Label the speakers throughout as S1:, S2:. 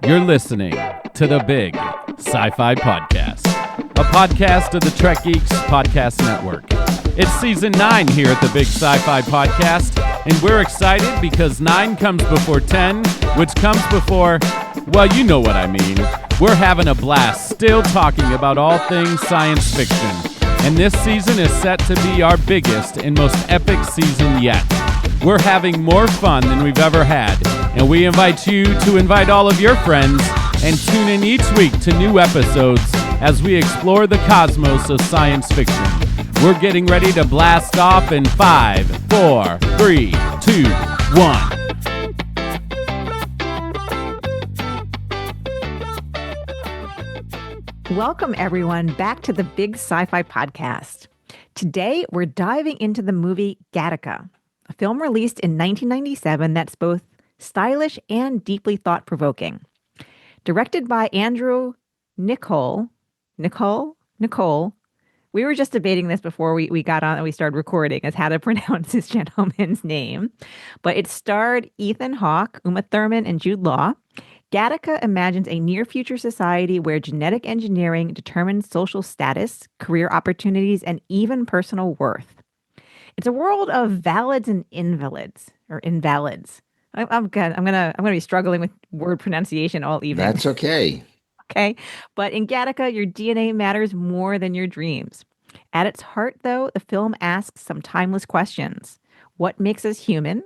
S1: You're listening to the Big Sci-Fi Podcast, a podcast of the Trek Geeks Podcast Network. It's season 9 here at the Big Sci-Fi Podcast, and we're excited because 9 comes before 10, which comes before, well, you know what I mean. We're having a blast, still talking about all things science fiction, and this season is set to be our biggest and most epic season yet. We're having more fun than we've ever had, and we invite you to invite all of your friends and tune in each week to new episodes as we explore the cosmos of science fiction. We're getting ready to blast off in 5, 4, 3, 2, 1.
S2: Welcome, everyone, back to the Big Sci-Fi Podcast. Today, we're diving into the movie Gattaca, a film released in 1997 that's both stylish and deeply thought-provoking. Directed by Andrew Nicol. We were just debating this before we got on and we started recording as how to pronounce this gentleman's name. But it starred Ethan Hawke, Uma Thurman, and Jude Law. Gattaca imagines a near-future society where genetic engineering determines social status, career opportunities, and even personal worth. It's a world of valids and invalids, or invalids. I'm gonna be struggling with word pronunciation all evening.
S3: That's okay.
S2: Okay, but in Gattaca, your DNA matters more than your dreams. At its heart, though, the film asks some timeless questions: what makes us human?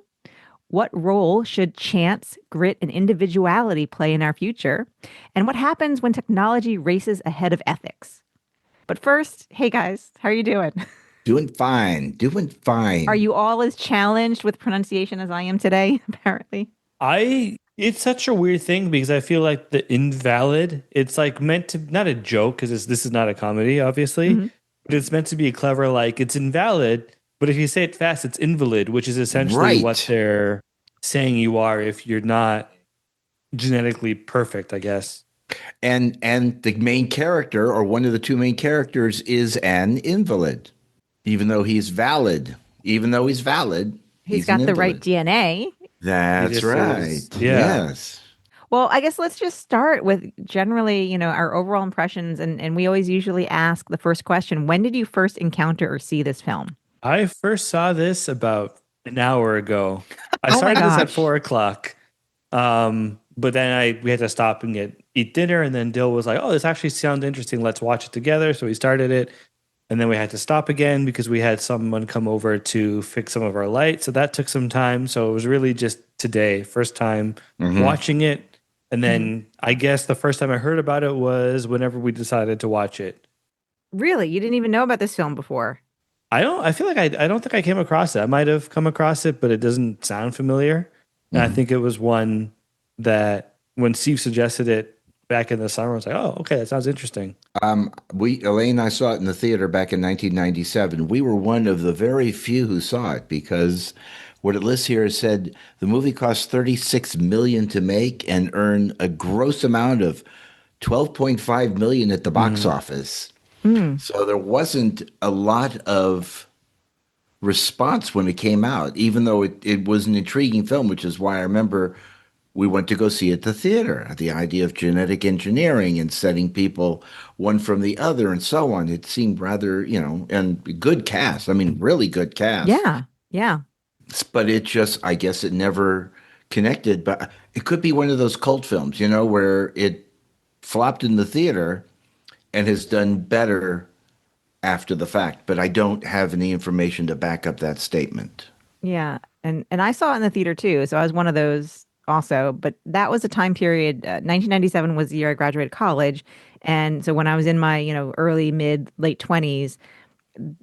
S2: What role should chance, grit, and individuality play in our future? And what happens when technology races ahead of ethics? But first, hey guys, how are you doing?
S3: Doing fine.
S2: Are you all as challenged with pronunciation as I am today, apparently?
S4: It's such a weird thing because I feel like the invalid, it's like meant to, not a joke because this is not a comedy, obviously, but it's meant to be a clever, like it's invalid, but if you say it fast, it's invalid, which is essentially what they're saying you are if you're not genetically perfect, I guess.
S3: And the main character, or one of the two main characters, is an invalid. Even though he's valid. He's
S2: got the right DNA.
S3: That's right. Yes.
S2: Well, I guess let's just start with generally, our overall impressions. And we always usually ask the first question, when did you first encounter or see this film?
S4: I first saw this about an hour ago. I started this at 4:00. But then we had to stop and eat dinner. And then Dill was like, oh, this actually sounds interesting. Let's watch it together. So we started it. And then we had to stop again because we had someone come over to fix some of our lights. So that took some time. So it was really just today, first time watching it. And then I guess the first time I heard about it was whenever we decided to watch it.
S2: Really? You didn't even know about this film before?
S4: I feel like I don't think I came across it. I might have come across it, but it doesn't sound familiar. And I think it was one that when Steve suggested it back in the summer, I was like, oh, okay, that sounds interesting.
S3: Elaine and I saw it in the theater back in 1997. We were one of the very few who saw it because what it lists here said the movie cost $36 million to make and earned a gross amount of $12.5 million at the box office. So there wasn't a lot of response when it came out, even though it was an intriguing film, which is why I remember we went to go see it at the theater. The idea of genetic engineering and setting people one from the other and so on. It seemed rather, and good cast. I mean, really good cast.
S2: Yeah.
S3: But it just, I guess it never connected. But it could be one of those cult films, where it flopped in the theater and has done better after the fact. But I don't have any information to back up that statement.
S2: Yeah. And I saw it in the theater too. So I was one of those also, but that was a time period. 1997 was the year I graduated college. And so when I was in my, early, mid, late 20s,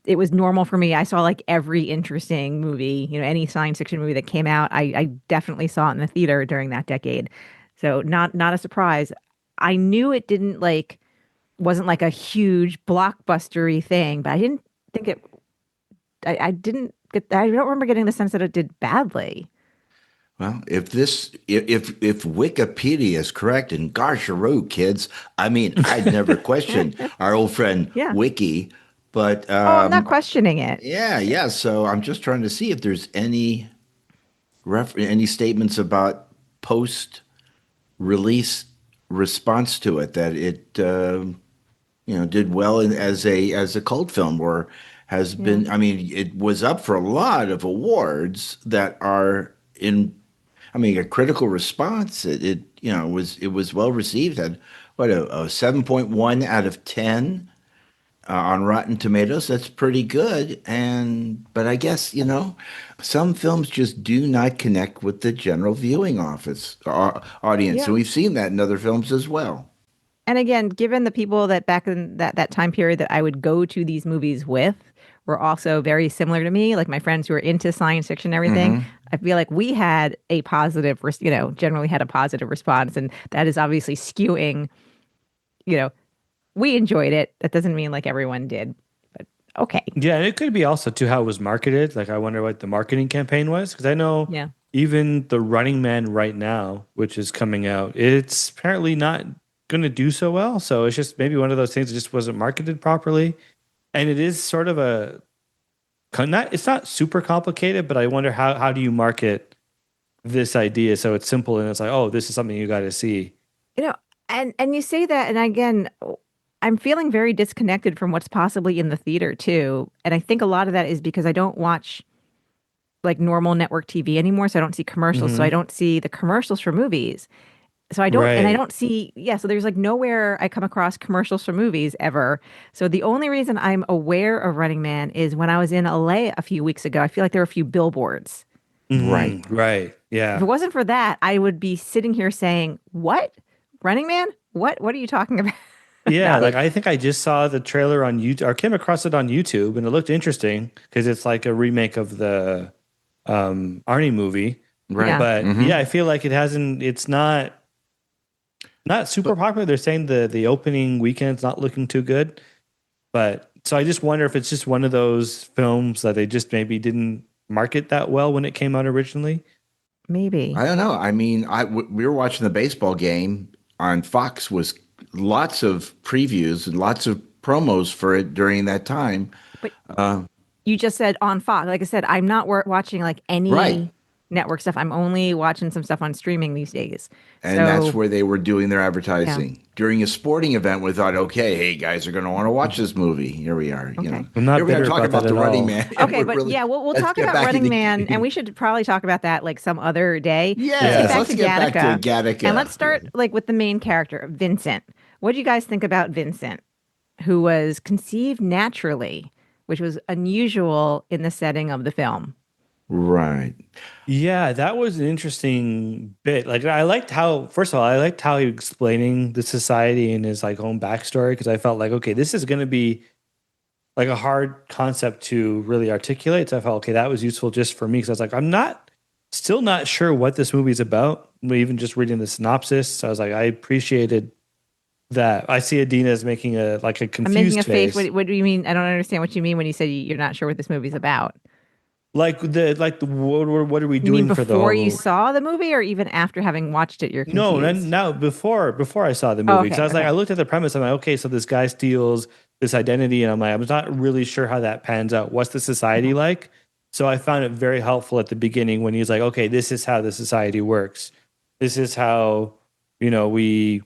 S2: it was normal for me. I saw like every interesting movie, any science fiction movie that came out. I definitely saw it in the theater during that decade. So not a surprise. I knew it wasn't like a huge blockbustery thing, but I didn't think it, I don't remember getting the sense that it did badly.
S3: Well, if Wikipedia is correct, and garsharoo, kids, I mean, I'd never question our old friend Wiki, but
S2: I'm not questioning it.
S3: Yeah. So I'm just trying to see if there's any statements about post-release response to it, that it did well as a cult film, or has
S2: Yeah.
S3: been. I mean, it was up for a lot of awards that are in. I mean, a critical response. It was well received. Had what a 7.1 out of 10 on Rotten Tomatoes. That's pretty good. But I guess some films just do not connect with the general viewing audience,
S2: Yeah.
S3: and we've seen that in other films as well.
S2: And again, given the people that back in that time period that I would go to these movies with were also very similar to me, like my friends who are into science fiction and everything,
S3: Hmm.
S2: I feel like we had a positive, generally had a positive response, and that is obviously skewing. You know, we enjoyed it. That doesn't mean like everyone did, but okay.
S4: Yeah, and it could be also to how it was marketed. Like, I wonder what the marketing campaign was, because I know
S2: Yeah.
S4: even the Running Man right now, which is coming out, it's apparently not going to do so well. So it's just maybe one of those things that just wasn't marketed properly, and it is sort of it's not super complicated, but I wonder how do you market this idea so it's simple and it's like, oh, this is something you got to see.
S2: You know, and you say that, and again, I'm feeling very disconnected from what's possibly in the theater too. And I think a lot of that is because I don't watch like normal network TV anymore, so I don't see commercials. So I
S4: Hmm.
S2: don't see the commercials for movies. I
S4: Right.
S2: don't see, yeah, so there's like nowhere I come across commercials for movies ever. So the only reason I'm aware of Running Man is when I was in LA a few weeks ago. I feel like there were a few billboards.
S3: Right.
S4: Right.
S2: If
S4: Yeah.
S2: it wasn't for that, I would be sitting here saying, "What? Running Man? What are you talking about?"
S4: Yeah,
S2: about?
S4: like I think I just saw the trailer on YouTube or came across it on YouTube and it looked interesting because it's like a remake of the Arnie movie.
S3: Right.
S2: Yeah.
S4: But
S3: Hmm.
S4: yeah, I feel like it's not super
S3: But
S4: popular. They're saying the opening weekend's not looking too good. But so I just wonder if it's just one of those films that they just maybe didn't market that well when it came out originally.
S2: Maybe.
S3: I don't know. I mean, we were watching the baseball game on Fox. Was lots of previews and lots of promos for it during that time.
S2: But
S3: Uh,
S2: you just said on Fox. Like I said, I'm not watching like
S3: right.
S2: any network stuff. I'm only watching some stuff on streaming these days.
S3: And that's
S2: So,
S3: where they were doing their
S2: yeah.
S3: advertising. During a sporting event, we thought, okay, hey, guys are going to want to watch this movie. Here we are.
S2: Okay.
S4: I'm
S3: Here
S4: not
S3: we are
S4: bitter
S3: talking
S4: about that
S3: about the
S4: at
S3: Running
S4: all.
S3: Man. And
S2: Okay,
S3: we're
S2: but
S3: really,
S2: yeah, we'll
S3: let's
S2: talk
S3: get
S2: about
S3: back to
S2: Running
S3: the
S2: Man, and
S3: game.
S2: we should probably talk about that like some other day. Let's get
S3: Yes,
S2: back
S4: Yeah.
S3: let's
S2: to
S3: get back to
S2: Gattaca, and let's
S3: Gattaca.
S2: start like with the main character, Vincent. What do you guys think about Vincent, who was conceived naturally, which was unusual in the setting of the film?
S3: Right.
S4: Yeah, that was an interesting bit. Like, I liked how, first of all, I liked how he was explaining the society and his like own backstory because I felt like, okay, this is going to be like a hard concept to really articulate. So I felt, okay, that was useful just for me because I was like, still not sure what this movie's about. Even just reading the synopsis, so I was like, I appreciated that. I see Adeena as making a like a
S2: I'm making
S4: confused
S2: a face.
S4: face.
S2: What do you mean? I don't understand what you mean when you say you're not sure what this movie's about.
S4: What are we
S2: You mean
S4: doing for the
S2: before
S4: whole
S2: you
S4: movie?
S2: saw the movie, or even after having watched it, you're
S4: No, and
S2: confused?
S4: now before I saw the
S2: Oh,
S4: movie, because I
S2: okay,
S4: was like,
S2: okay.
S4: I looked at the premise, I'm like, okay, so this guy steals this identity, and I'm like, I'm not really sure how that pans out. What's the society
S2: Mhm.
S4: like? So I found it very helpful at the beginning when he's like, okay, this is how the society works. This is how, we,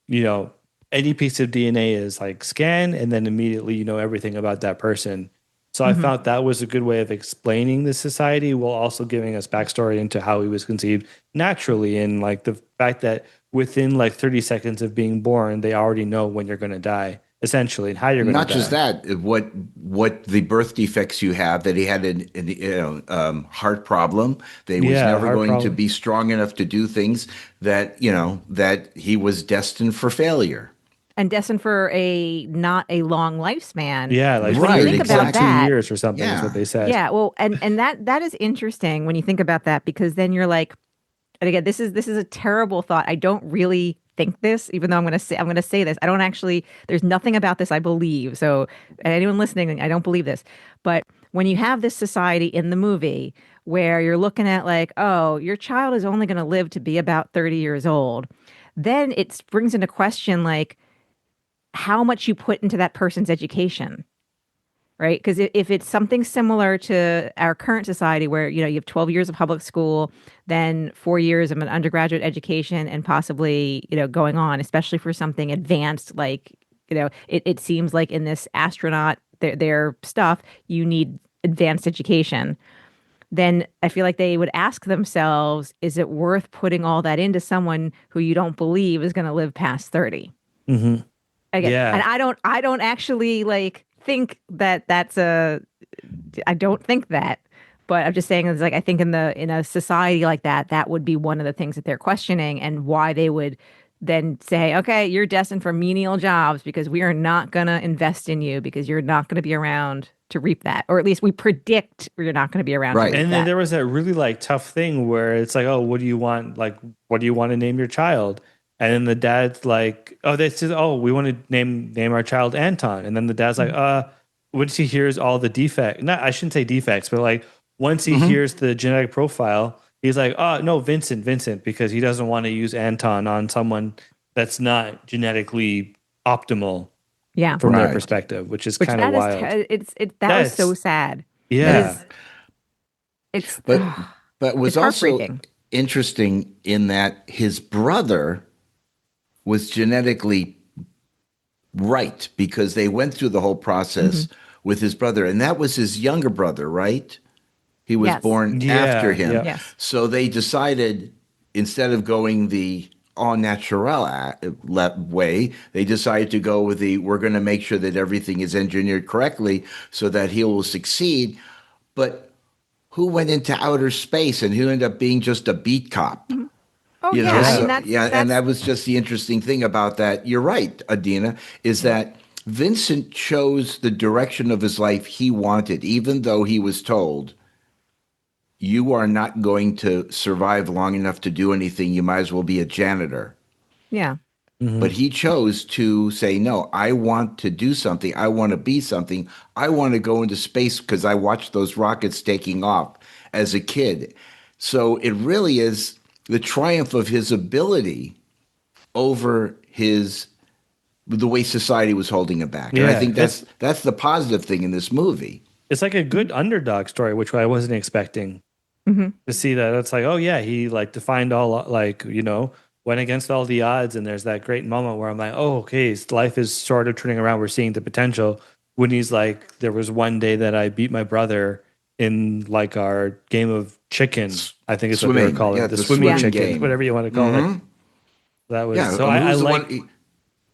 S4: you know, any piece of DNA is like scanned, and then immediately you know everything about that person. So I
S2: Mhm.
S4: found that was a good way of explaining the society while also giving us backstory into how he was conceived naturally, and like the fact that within like 30 seconds of being born, they already know when you're going to die, essentially, and how you're going to
S3: Not just
S4: die.
S3: that, what the birth defects you have, that he had an heart problem, that he was
S4: Yeah,
S3: never
S4: heart
S3: going to
S4: problem.
S3: be strong enough to do things, that he was destined for failure.
S2: And destined for a not a long lifespan,
S4: Yeah, like
S2: which when you
S3: Right,
S2: think about
S4: 42
S3: exactly.
S2: that,
S4: years or something is what
S3: Yeah.
S4: they said.
S2: yeah, well, and that is interesting when you think about that, because then you're like, and again, this is a terrible thought. I don't really think this, even though I'm gonna say this. I don't actually. There's nothing about this I believe. So anyone listening, I don't believe this. But when you have this society in the movie where you're looking at like, oh, your child is only going to live to be about 30 years old, then it brings into question like how much you put into that person's education. right? Because if it's something similar to our current society where, you have 12 years of public school, then 4 years of an undergraduate education and possibly, going on, especially for something advanced, like, it seems like in this astronaut, their stuff, you need advanced education. Then I feel like they would ask themselves, is it worth putting all that into someone who you don't believe is going to live past 30?
S4: Mm-hmm.
S2: Again,
S4: Yeah.
S2: and I don't actually like think that I don't think that, but I'm just saying it's like, I think in a society like that, that would be one of the things that they're questioning, and why they would then say, okay, you're destined for menial jobs because we are not going to invest in you because you're not going to be around to reap that. Or at least we predict you're not going to be around to reap
S4: And
S2: that.
S4: then there was that really like tough thing where it's like, oh, what do you want? Like, what do you want to name your child? And then the dad's like, oh, they said, oh, we want to name our child Anton. And then the dad's like, once he hears all the defects, not, I shouldn't say defects, but like once he hears the genetic profile, he's like, oh, no, Vincent, because he doesn't want to use Anton on someone that's not genetically optimal from their perspective, which is kind of wild.
S2: That was so sad.
S4: Yeah.
S3: But was also interesting in that his brother was genetically right, because they went through the whole process with his brother, and that was his younger brother, right? He was born after him.
S4: Yeah.
S2: Yes.
S3: So they decided, instead of going the au naturel way, they decided to go with we're going to make sure that everything is engineered correctly so that he will succeed. But who went into outer space and who ended up being just a beat cop?
S2: Oh,
S3: You know,
S2: yeah.
S3: so,
S2: I mean,
S3: and that was just the interesting thing about that. You're right, Adeena, is that Vincent chose the direction of his life he wanted, even though he was told, you are not going to survive long enough to do anything. You might as well be a janitor.
S2: Yeah.
S3: But he chose to say, no, I want to do something. I want to be something. I want to go into space because I watched those rockets taking off as a kid. So it really is the triumph of his ability over the way society was holding him back. And I think that's the positive thing in this movie.
S4: It's like a good underdog story, which I wasn't expecting to see that. It's like, oh yeah, he like defined all, like, went against all the odds. And there's that great moment where I'm like, oh, okay, his life is sort of turning around. We're seeing the potential, when he's like, there was one day that I beat my brother in like our game of chicken. I think it's what they were calling it. The swimming chicken,
S3: game.
S4: Whatever you want to call it. That was, so I like.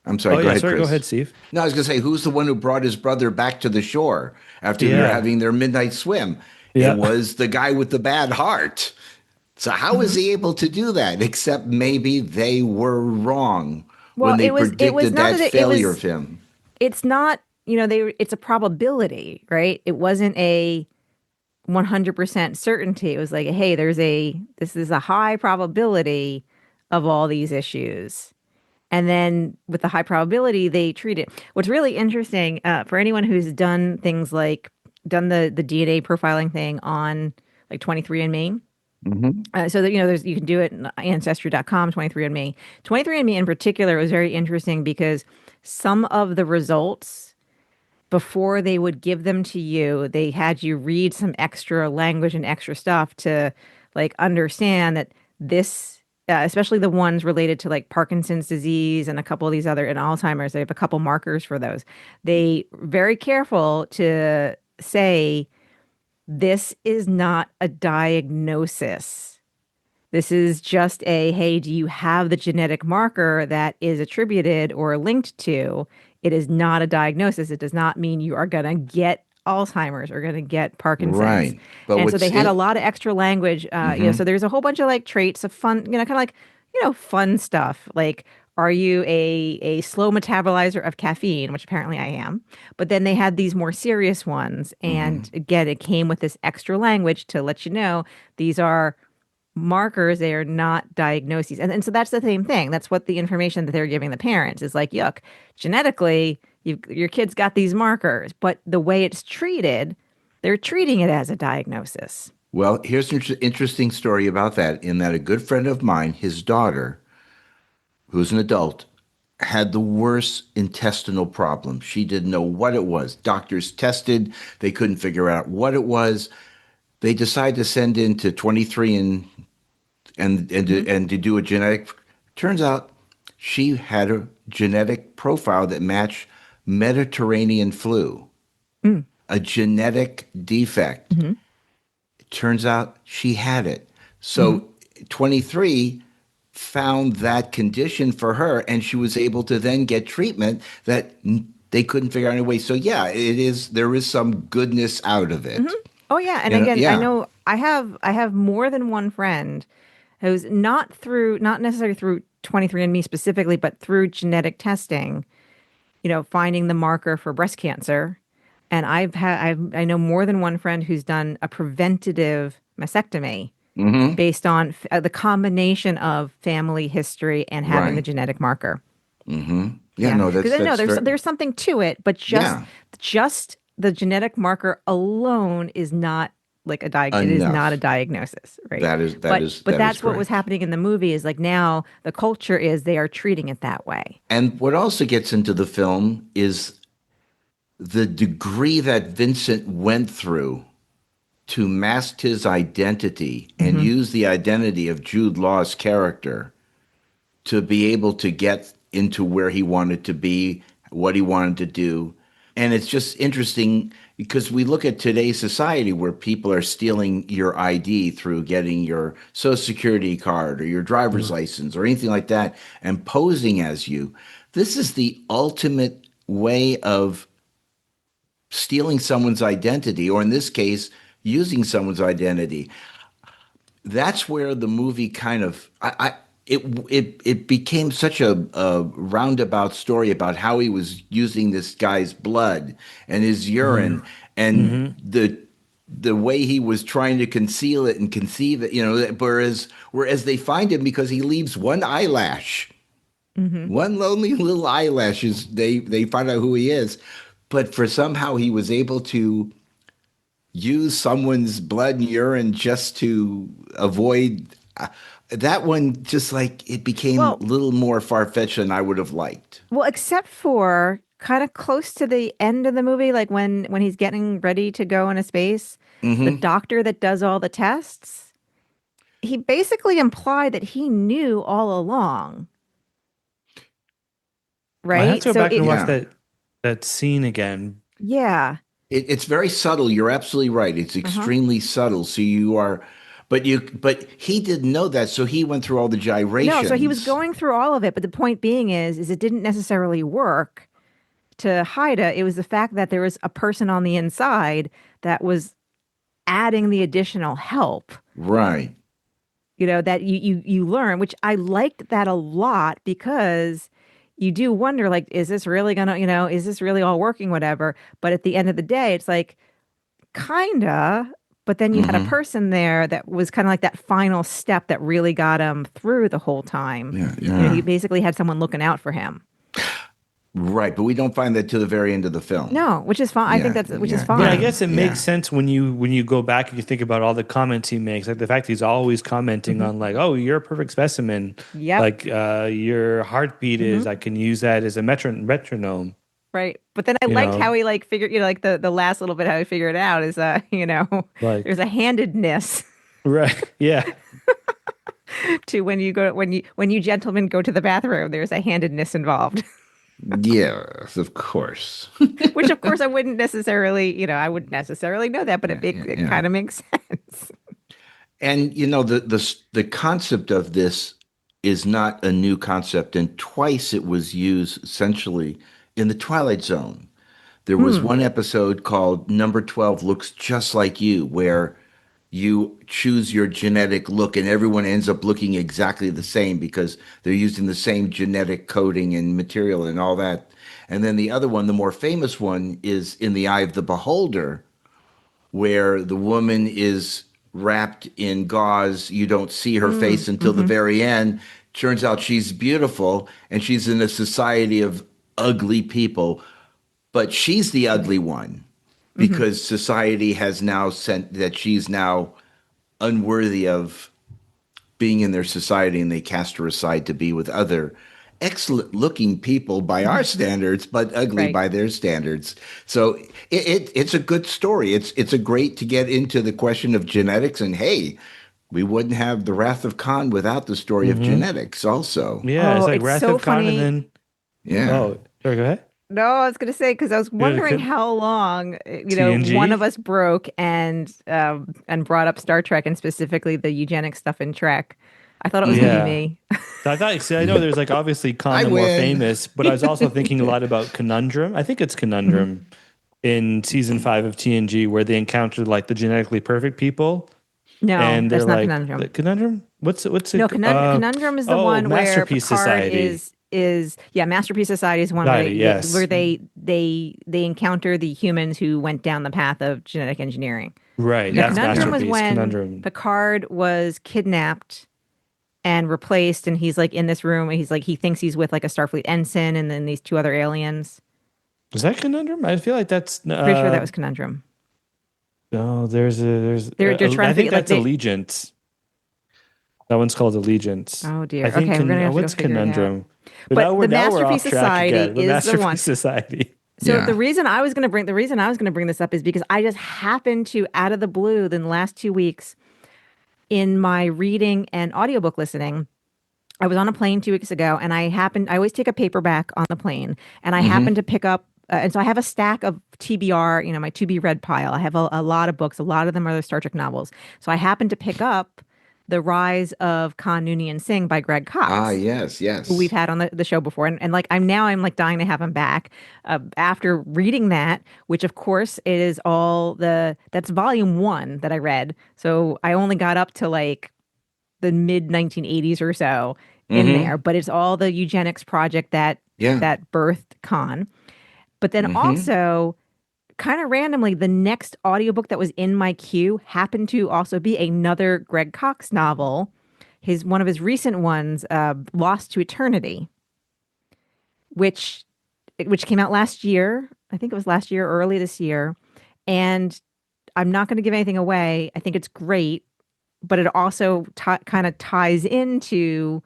S3: I'm sorry.
S4: Go ahead, Steve.
S3: No, I was going to say, who's the one who brought his brother back to the shore after they were having their midnight swim? Yeah. It was the guy with the bad heart. So how was he able to do that? Except maybe they were wrong when they predicted that failure of him.
S2: It's not, it's a probability, right? It wasn't a 100% certainty. It was like, hey, this is a high probability of all these issues. And then with the high probability, they treat it. What's really interesting for anyone who's done things like done the DNA profiling thing on like 23andMe. So that, you can do it in Ancestry.com, 23andMe. 23andMe in particular was very interesting because some of the results, before they would give them to you, they had you read some extra language and extra stuff to like understand that this, especially the ones related to like Parkinson's disease and a couple of these other, and Alzheimer's, they have a couple markers for those. They very careful to say, this is not a diagnosis. This is just hey, do you have the genetic marker that is attributed or linked to? It is not a diagnosis. It does not mean you are going to get Alzheimer's or going to get Parkinson's.
S3: Right. But
S2: and so they had a lot of extra language. So there's a whole bunch of like traits of fun, kind of like, fun stuff. Like, are you a slow metabolizer of caffeine, which apparently I am. But then they had these more serious ones. And again, it came with this extra language to let you know these are markers. They are not diagnoses. And so that's the same thing. That's what the information that they're giving the parents is like, yuck, genetically, your kid's got these markers. But the way it's treated, they're treating it as a diagnosis.
S3: Well, here's an interesting story about that, in that a good friend of mine, his daughter, who's an adult, had the worst intestinal problem. She didn't know what it was. Doctors tested, they couldn't figure out what it was. They decided to send in to 23 and to do a genetic. Turns out she had a genetic profile that matched Mediterranean flu, a genetic defect. It turns out she had it. So 23 found that condition for her, and she was able to then get treatment that they couldn't figure out any way. So yeah, there is some goodness out of it.
S2: Oh yeah, and again, I know I have more than one friend who's not necessarily through 23andMe specifically, but through genetic testing, finding the marker for breast cancer. And I know more than one friend who's done a preventative mastectomy based on the combination of family history and having the genetic marker.
S3: Yeah, no,
S2: because I know there's something to it, but just the genetic marker alone is not like it is not a diagnosis, right? But that's what was happening in the movie is like now the culture is they are treating it that way.
S3: And what also gets into the film is the degree that Vincent went through to mask his identity and use the identity of Jude Law's character to be able to get into where he wanted to be, what he wanted to do. And it's just interesting because we look at today's society where people are stealing your ID through getting your Social Security card or your driver's license or anything like that and posing as you. This is the ultimate way of stealing someone's identity, or in this case, using someone's identity. That's where the movie kind of it became such a roundabout story about how he was using this guy's blood and his urine and the way he was trying to conceal it and conceive it, whereas they find him because he leaves one eyelash. One lonely little eyelash they find out who he is. But for somehow he was able to use someone's blood and urine just to avoid that one. Just like it became a little more far-fetched than I would have liked.
S2: Well, except for kind of close to the end of the movie, like when he's getting ready to go into space, the doctor that does all the tests, he basically implied that he knew all along. Right?
S4: I have to go back and watch that scene again.
S2: Yeah.
S3: It's very subtle. You're absolutely right. It's extremely subtle. So you are, but he didn't know that. So he went through all the gyrations.
S2: No, so he was going through all of it. But the point being is it didn't necessarily work to hide it. It was the fact that there was a person on the inside that was adding the additional help.
S3: Right.
S2: That you learn, which I liked that a lot because you do wonder, like, is this really gonna, is this really all working, whatever? But at the end of the day, it's like, kinda, but then you had a person there that was kind of like that final step that really got him through the whole time.
S3: Yeah.
S2: He basically had someone looking out for him.
S3: Right, but we don't find that to the very end of the film.
S2: No, which is fine. I think is fine.
S4: Yeah, I guess it makes sense when you go back and you think about all the comments he makes, like the fact he's always commenting on like, oh, you're a perfect specimen.
S2: Yeah.
S4: Like your heartbeat is, I can use that as a metronome.
S2: Right, but then I liked how he like figured, like the last little bit how he figured it out is, there's a handedness.
S4: Right. Yeah.
S2: To when you gentlemen go to the bathroom, there's a handedness involved.
S3: Yes, of course.
S2: Which, of course, I wouldn't necessarily, I wouldn't necessarily know that, but it kind of makes sense.
S3: And the concept of this is not a new concept, and twice it was used essentially in the Twilight Zone. There was one episode called Number 12 Looks Just Like You, where you choose your genetic look and everyone ends up looking exactly the same because they're using the same genetic coding and material and all that. And then the other one, the more famous one, is In the Eye of the Beholder, where the woman is wrapped in gauze. You don't see her face until the very end. Turns out she's beautiful and she's in a society of ugly people, but she's the ugly one. Because society has now sent that she's now unworthy of being in their society and they cast her aside to be with other. excellent looking people by our standards, but ugly
S2: Right.
S3: by their standards. So it's a good story. It's a great to get into the question of genetics. And hey, we wouldn't have the Wrath of Khan without the story of
S4: Mm-hmm.
S3: genetics also.
S4: Yeah,
S2: Oh,
S4: it's like
S2: it's
S4: Wrath
S2: so
S4: of Khan, and
S2: funny.
S4: then
S3: Yeah.
S4: oh, sorry, go ahead.
S2: No, I was going to say because I was
S4: Yeah,
S2: wondering how long, one of
S4: TNG.
S2: us broke and brought up Star Trek and specifically the eugenic stuff in Trek. I thought it was going to be
S4: Yeah.
S2: me.
S4: So I thought, see, I know there's like obviously Khan
S3: I
S4: the more
S3: win.
S4: famous, but I was also thinking a lot about Conundrum. I think it's
S2: Mhm.
S4: Conundrum in season 5 of TNG where they encountered like the genetically perfect people,
S2: No,
S4: and they're
S2: that's not
S4: like the
S2: Conundrum.
S4: Conundrum. What's
S2: No,
S4: it?
S2: Conundrum is the one where
S4: Masterpiece
S2: Picard
S4: Society.
S2: is yeah, Masterpiece Society is one where
S4: Society,
S2: where
S4: yes,
S2: they encounter the humans who went down the path of genetic engineering.
S4: right.
S2: No,
S4: That's
S3: Yeah.
S2: Conundrum
S3: Yeah.
S2: was
S4: Masterpiece.
S2: when
S4: Conundrum.
S2: Picard was kidnapped and replaced, and he's like in this room, and he's like he thinks he's with like a Starfleet ensign, and then these two other aliens.
S4: Is that Conundrum? I feel like that's
S2: Pretty sure that was Conundrum.
S4: no. There's
S2: They're trying
S4: I
S2: to
S4: think
S2: figure like
S4: that's
S2: they.
S4: Allegiance. That one's called Allegiance.
S2: Oh
S4: I
S2: dear.
S4: think
S2: Okay, we're gonna have to go
S4: what's
S2: figure it out.
S4: Conundrum? But
S2: But the
S4: now we're
S2: Masterpiece
S4: off track
S2: Society
S4: again. The
S2: is the one.
S4: Masterpiece Society.
S2: So
S3: Yeah.
S2: the reason I was gonna bring this up is because I just happened to out of the blue in the last 2 weeks in my reading and audiobook listening. I was on a plane 2 weeks ago, and I always take a paperback on the plane, and I
S3: Hmm.
S2: happened to pick up, and so I have a stack of TBR, my to be read pile. I have a lot of books. A lot of them are the Star Trek novels. So I happened to pick up The Rise of Khan Noonien Singh by Greg
S3: Ah,
S2: Cox,
S3: yes,
S2: who we've
S3: yes.
S2: had on the show before. And like I'm like dying to have him back after reading that, which of course is that's volume one that I read. So I only got up to like the mid 1980s or so in there,
S3: Hmm.
S2: but it's all the eugenics project
S3: Yeah.
S2: that birthed Khan. But then
S3: Hmm.
S2: also kind of randomly, the next audiobook that was in my queue happened to also be another Greg Cox novel, his one of his recent ones, Lost to Eternity, which came out last year. I think it was last year, or early this year. And I'm not going to give anything away. I think it's great, but it also kind of ties into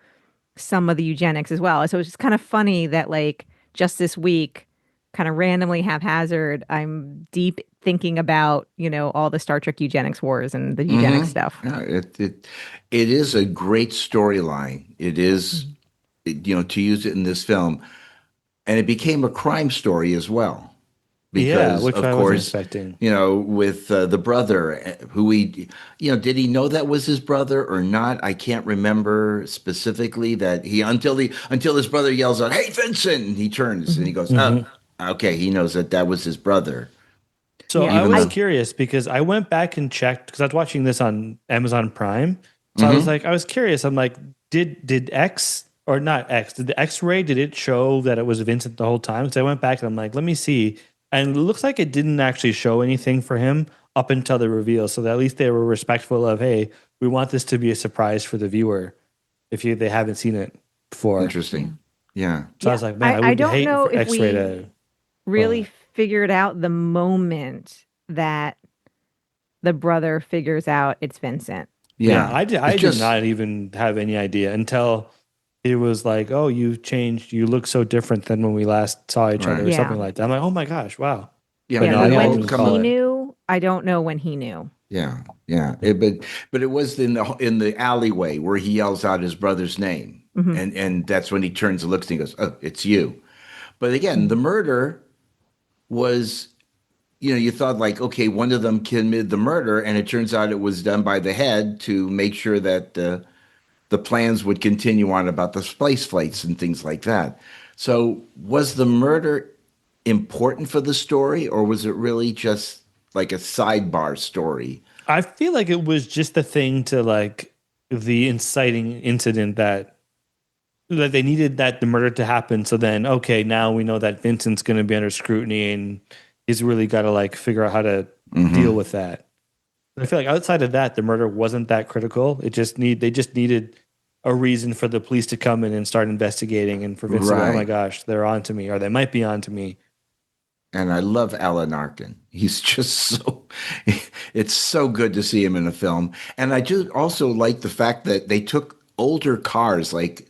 S2: some of the eugenics as well. So it's just kind of funny that like just this week, kind of randomly haphazard, I'm deep thinking about, all the Star Trek eugenics wars and the eugenics
S3: Hmm.
S2: stuff.
S3: Yeah, it is a great storyline. It is,
S2: Mhm.
S3: to use it in this film, and it became a crime story as well,
S4: Yeah,
S3: because
S4: which
S3: of
S4: I wasn't
S3: course,
S4: expecting.
S3: with the brother, who did he know that was his brother or not? I can't remember specifically that until his brother yells out, "Hey, Vincent!" And he turns and he
S2: Mhm.
S3: goes, "Oh,
S4: Hmm.
S3: okay." He knows that was his brother,
S4: So
S2: Yeah.
S4: I
S3: even
S4: was
S3: though.
S4: curious because I went back and checked because I was watching this on Amazon Prime. So
S3: Hmm.
S4: I was curious. I'm like, did X or not X? Did the X-ray did it show that it was Vincent the whole time? So I went back and I'm like, let me see, and it looks like it didn't actually show anything for him up until the reveal. So that at least they were respectful of, hey, we want this to be a surprise for the viewer if they haven't seen it before.
S2: Yeah.
S3: Interesting. Yeah.
S4: So I
S2: Yeah.
S4: was like, man, I
S2: I
S4: would
S2: don't
S4: hate
S2: know
S4: for
S2: if
S4: X-ray
S2: we
S4: to.
S2: really figured out the moment that the brother figures out it's Vincent.
S4: Yeah,
S3: Yeah.
S4: I
S3: It's
S4: did
S3: just,
S4: not even have any idea until it was like, "Oh, you've changed. You look so different than when we last saw each other,"
S3: right.
S4: or something
S2: Yeah.
S4: like that. I'm like, "Oh my gosh, wow!"
S3: Yeah.
S4: But
S2: Yeah.
S4: no,
S3: And
S4: I
S2: But
S3: they
S4: didn't
S3: all
S2: when
S4: even
S3: come
S4: call
S2: he
S3: up.
S4: it.
S2: knew, I don't know when he knew.
S3: Yeah. Yeah. But it was in the alleyway where he yells out his brother's name.
S2: Hmm.
S3: And that's when he turns and looks and he goes, "Oh, it's you." But again, the
S2: Hmm.
S3: murder was, you thought like, okay, one of them committed the murder, and it turns out it was done by the head to make sure that the plans would continue on about the space flights and things like that. So was the murder important for the story, or was it really just like a sidebar story?
S4: I feel like it was just the thing to like the inciting incident that they needed that the murder to happen. So then, okay, now we know that Vincent's going to be under scrutiny, and he's really got to like figure out how to deal
S3: Hmm.
S4: with that. I feel like outside of that, the murder wasn't that critical. They just needed a reason for the police to come in and start investigating, and for Vince to go, "Oh my
S3: Right.
S4: gosh, they're on to me, or they might be on to me."
S3: And I love Alan Arkin. He's just so, it's so good to see him in a film. And I just also like the fact that they took older cars, like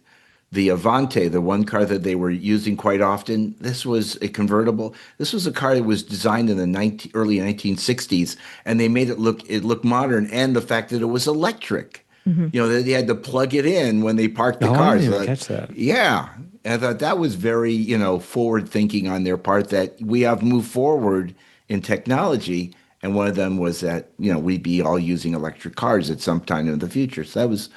S3: the Avante, the one car that they were using quite often, this was a convertible. This was a car that was designed in the early 1960s, and they made it look modern, and the fact that it was electric. You know, they had to plug it in when they parked the
S4: Oh, I
S3: cars.
S4: didn't even catch that.
S3: Yeah. And I thought that was very, you know, forward thinking on their part, that we have moved forward in technology. And one of them was that, you know, we'd be all using electric cars at some time in the future. So that was,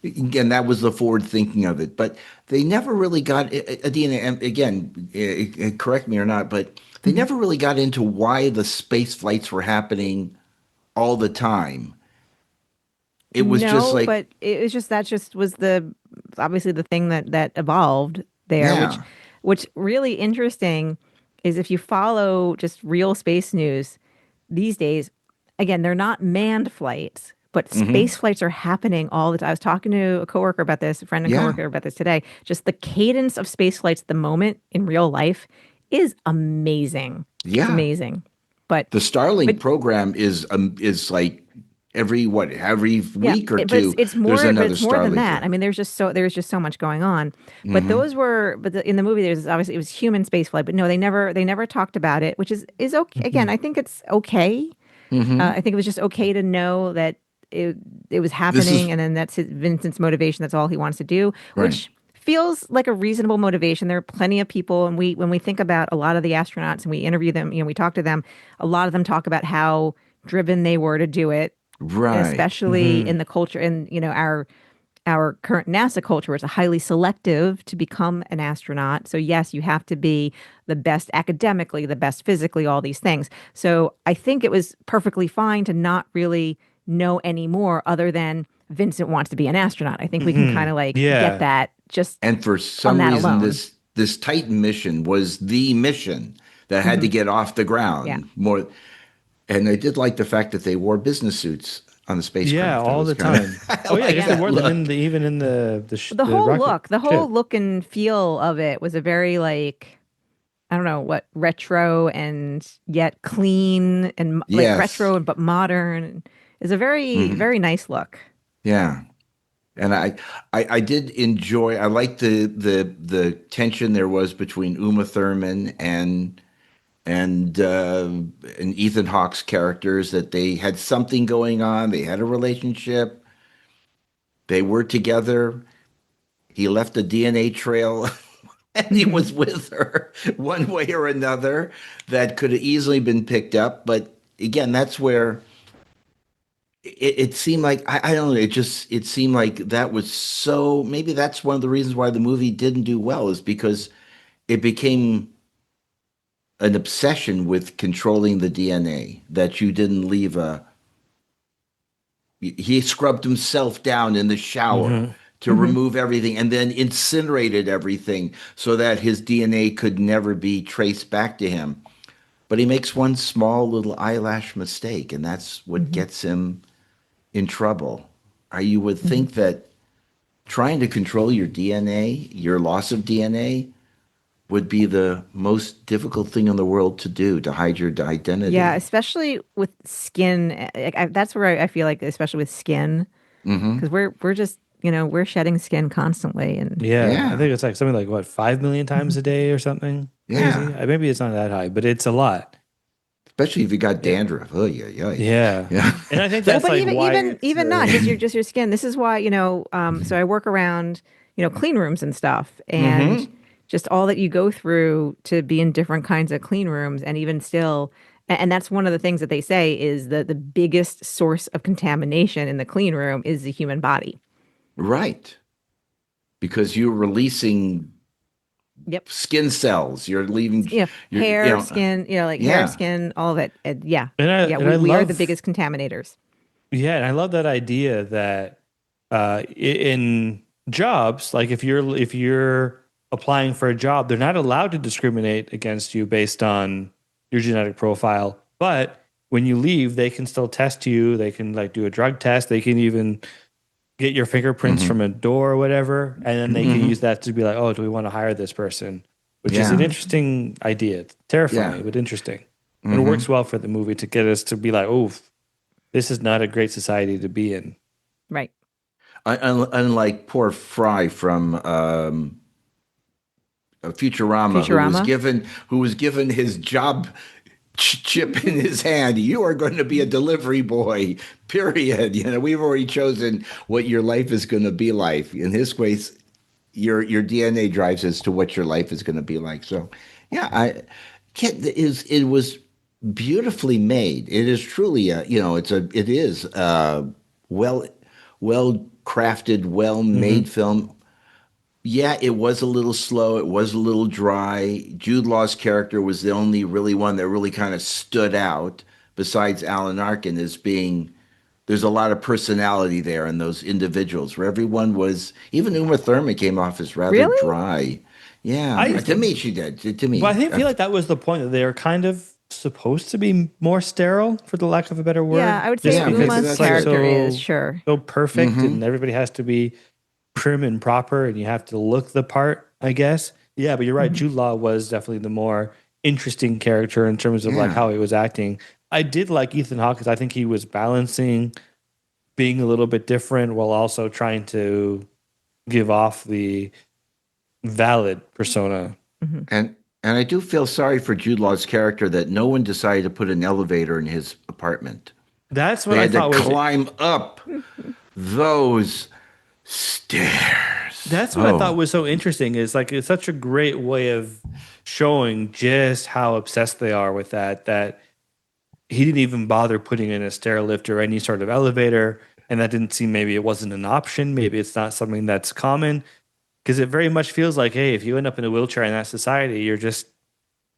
S3: again, that was the forward thinking of it. But they never really got, Adeena, and again, correct me or not, but they never really got into why the space flights were happening all the time. It was just like,
S2: but it was just that just was the obviously the thing that evolved there,
S3: yeah,
S2: which really interesting is if you follow just real space news these days, again, they're not manned flights, but space flights are happening all the time. I was talking to a coworker about this, a friend and
S3: yeah,
S2: coworker about this today. Just the cadence of space flights at the moment in real life is amazing. It's
S3: yeah.
S2: amazing. But
S3: The Starlink program is like every
S2: yeah,
S3: week or
S2: but
S3: two there's
S2: but
S3: another
S2: it's more than
S3: Starlink
S2: that. I
S3: drop.
S2: mean, there's just so much going on. But those were, in the movie, there's obviously it was human spaceflight, but no, they never talked about it, which is okay. Again, I think it's okay. I think it was just okay to know that it was
S3: This is
S2: happening, and then that's Vincent's motivation. That's all he wants to do,
S3: right.
S2: which feels like a reasonable motivation. There are plenty of people, and when we think about a lot of the astronauts and we interview them, you know, we talk to them. A lot of them talk about how driven they were to do it, and
S3: Right.
S2: especially in the culture, in you know our current NASA culture, where it's highly selective to become an astronaut. So yes, you have to be the best academically, the best physically, all these things. So I think it was perfectly fine to not really know any more other than Vincent wants to be an astronaut. I think we can kind of like get
S4: Yeah.
S2: that just
S3: And for
S2: on
S3: some
S2: that
S3: reason
S2: alone.
S3: this Titan mission was the mission that had to
S2: Hmm.
S3: get off the
S2: Yeah.
S3: ground more, and I did like the fact that they wore business suits on the
S4: Yeah,
S3: spacecraft. That
S4: all
S3: was
S4: the
S3: kind of
S4: time.
S3: I
S4: Oh yeah, I
S3: like
S4: guess they
S2: Yeah.
S3: that
S4: wore them in
S3: look.
S4: the even in the rocket
S2: The whole
S4: ship.
S2: look and feel of it was a very like, I don't know what, retro and yet clean, and like
S3: Yes.
S2: retro but modern, is a very
S3: Hmm.
S2: very nice look.
S3: Yeah. And I did enjoy. I liked the tension there was between Uma Thurman and and Ethan Hawke's characters. That they had something going on. They had a relationship. They were together. He left a DNA trail, and he
S2: Hmm.
S3: was with her one way or another. That could have easily been picked up. But again, that's where it seemed like I don't know. It seemed like that was so. Maybe that's one of the reasons why the movie didn't do well, is because it became an obsession with controlling the DNA. That you didn't leave a. He scrubbed himself down in the shower
S4: Hmm.
S3: to
S2: Hmm.
S3: remove everything, and then incinerated everything so that his DNA could never be traced back to him. But he makes one small little eyelash mistake, and that's what
S2: Hmm.
S3: gets him in trouble. You would
S2: Hmm.
S3: think that trying to control your DNA, your loss of DNA, would be the most difficult thing in the world to do, to hide your
S2: Yeah,
S3: identity.
S2: especially with skin. That's where I feel like, especially with skin,
S3: Hmm.
S2: because we're just, you know, we're shedding skin constantly, and
S4: Yeah, I
S3: Yeah.
S4: think it's like something like what 5 million times
S2: Mhm.
S4: a day or something crazy.
S3: Yeah.
S4: Maybe it's not that high, but it's a lot.
S3: Especially if you got
S4: Yeah,
S3: dandruff. Oh, yeah, yeah.
S4: yeah,
S3: Yeah.
S4: and I think
S2: Well,
S4: that's
S2: but
S4: like why it's
S2: even not just your skin. This is why, you know, so I work around, you know, clean rooms and stuff, and
S3: Hmm.
S2: just all that you go through to be in different kinds of clean rooms, and even still, and that's one of the things that they say is that the biggest source of contamination in the clean room is the human body.
S3: Right. Because you're releasing
S2: Yep.
S3: skin cells. You're leaving,
S2: You know,
S3: you
S2: hair,
S3: know,
S2: skin, you know, like hair,
S3: yeah.
S2: skin, all of it. And yeah. Yeah,
S4: and I
S2: we are the
S4: love
S2: biggest contaminators.
S4: yeah, and I love that idea that in jobs, like if you're applying for a job, they're not allowed to discriminate against you based on your genetic profile. But when you leave, they can still test you. They can like do a drug test. They can even get your fingerprints
S3: Hmm.
S4: from a door or whatever, and then they can
S3: Hmm.
S4: use that to be like, oh, do we want to hire this person? Which is an
S3: Yeah.
S2: Hmm.
S4: interesting idea. It's
S3: Yeah.
S4: terrifying, but interesting. And it
S3: Hmm.
S4: works well for the movie to get us to be like, oh, this is not a great society to be in.
S2: Right.
S3: Unlike poor Fry from Futurama,
S2: Futurama.
S3: who was given his job chip in his hand. You are going to be a delivery boy. Period. We've already chosen what your life is going to be like. In his case, your DNA drives as to what your life is going to be like. So, yeah, it was beautifully made. It is truly it is well crafted, well made film. Yeah, it was a little slow. It was a little dry. Jude Law's character was the only really one that really kind of stood out, besides Alan Arkin, as being there's a lot of personality there in those individuals where everyone was, even Uma Thurman came off as rather
S2: Really?
S3: dry. Yeah, to me she did. To me,
S4: But I feel like that was the point, that they are kind of supposed to be more sterile, for the lack of a better word.
S2: Yeah, I would say
S3: Yeah, maybe
S2: Uma's
S3: that's
S2: character
S3: it.
S2: is, sure.
S4: so perfect, and everybody has to be prim and proper, and you have to look the part, I guess. Yeah, but you're right. Jude Law was definitely the more interesting character in terms of like
S3: Yeah.
S4: how he was acting. I did like Ethan Hawke, because I think he was balancing being a little bit different while also trying to give off the valid persona.
S3: And I do feel sorry for Jude Law's character that no one decided to put an elevator in his apartment.
S4: That's what
S3: They
S4: I
S3: had to
S4: thought was.
S3: climb up those stairs.
S4: That's what I thought was so interesting. Is like, it's such a great way of showing just how obsessed they are with that. That he didn't even bother putting in a stair lift or any sort of elevator, and that didn't seem, maybe it wasn't an option. Maybe it's not something that's common, because it very much feels like, hey, if you end up in a wheelchair in that society, you're just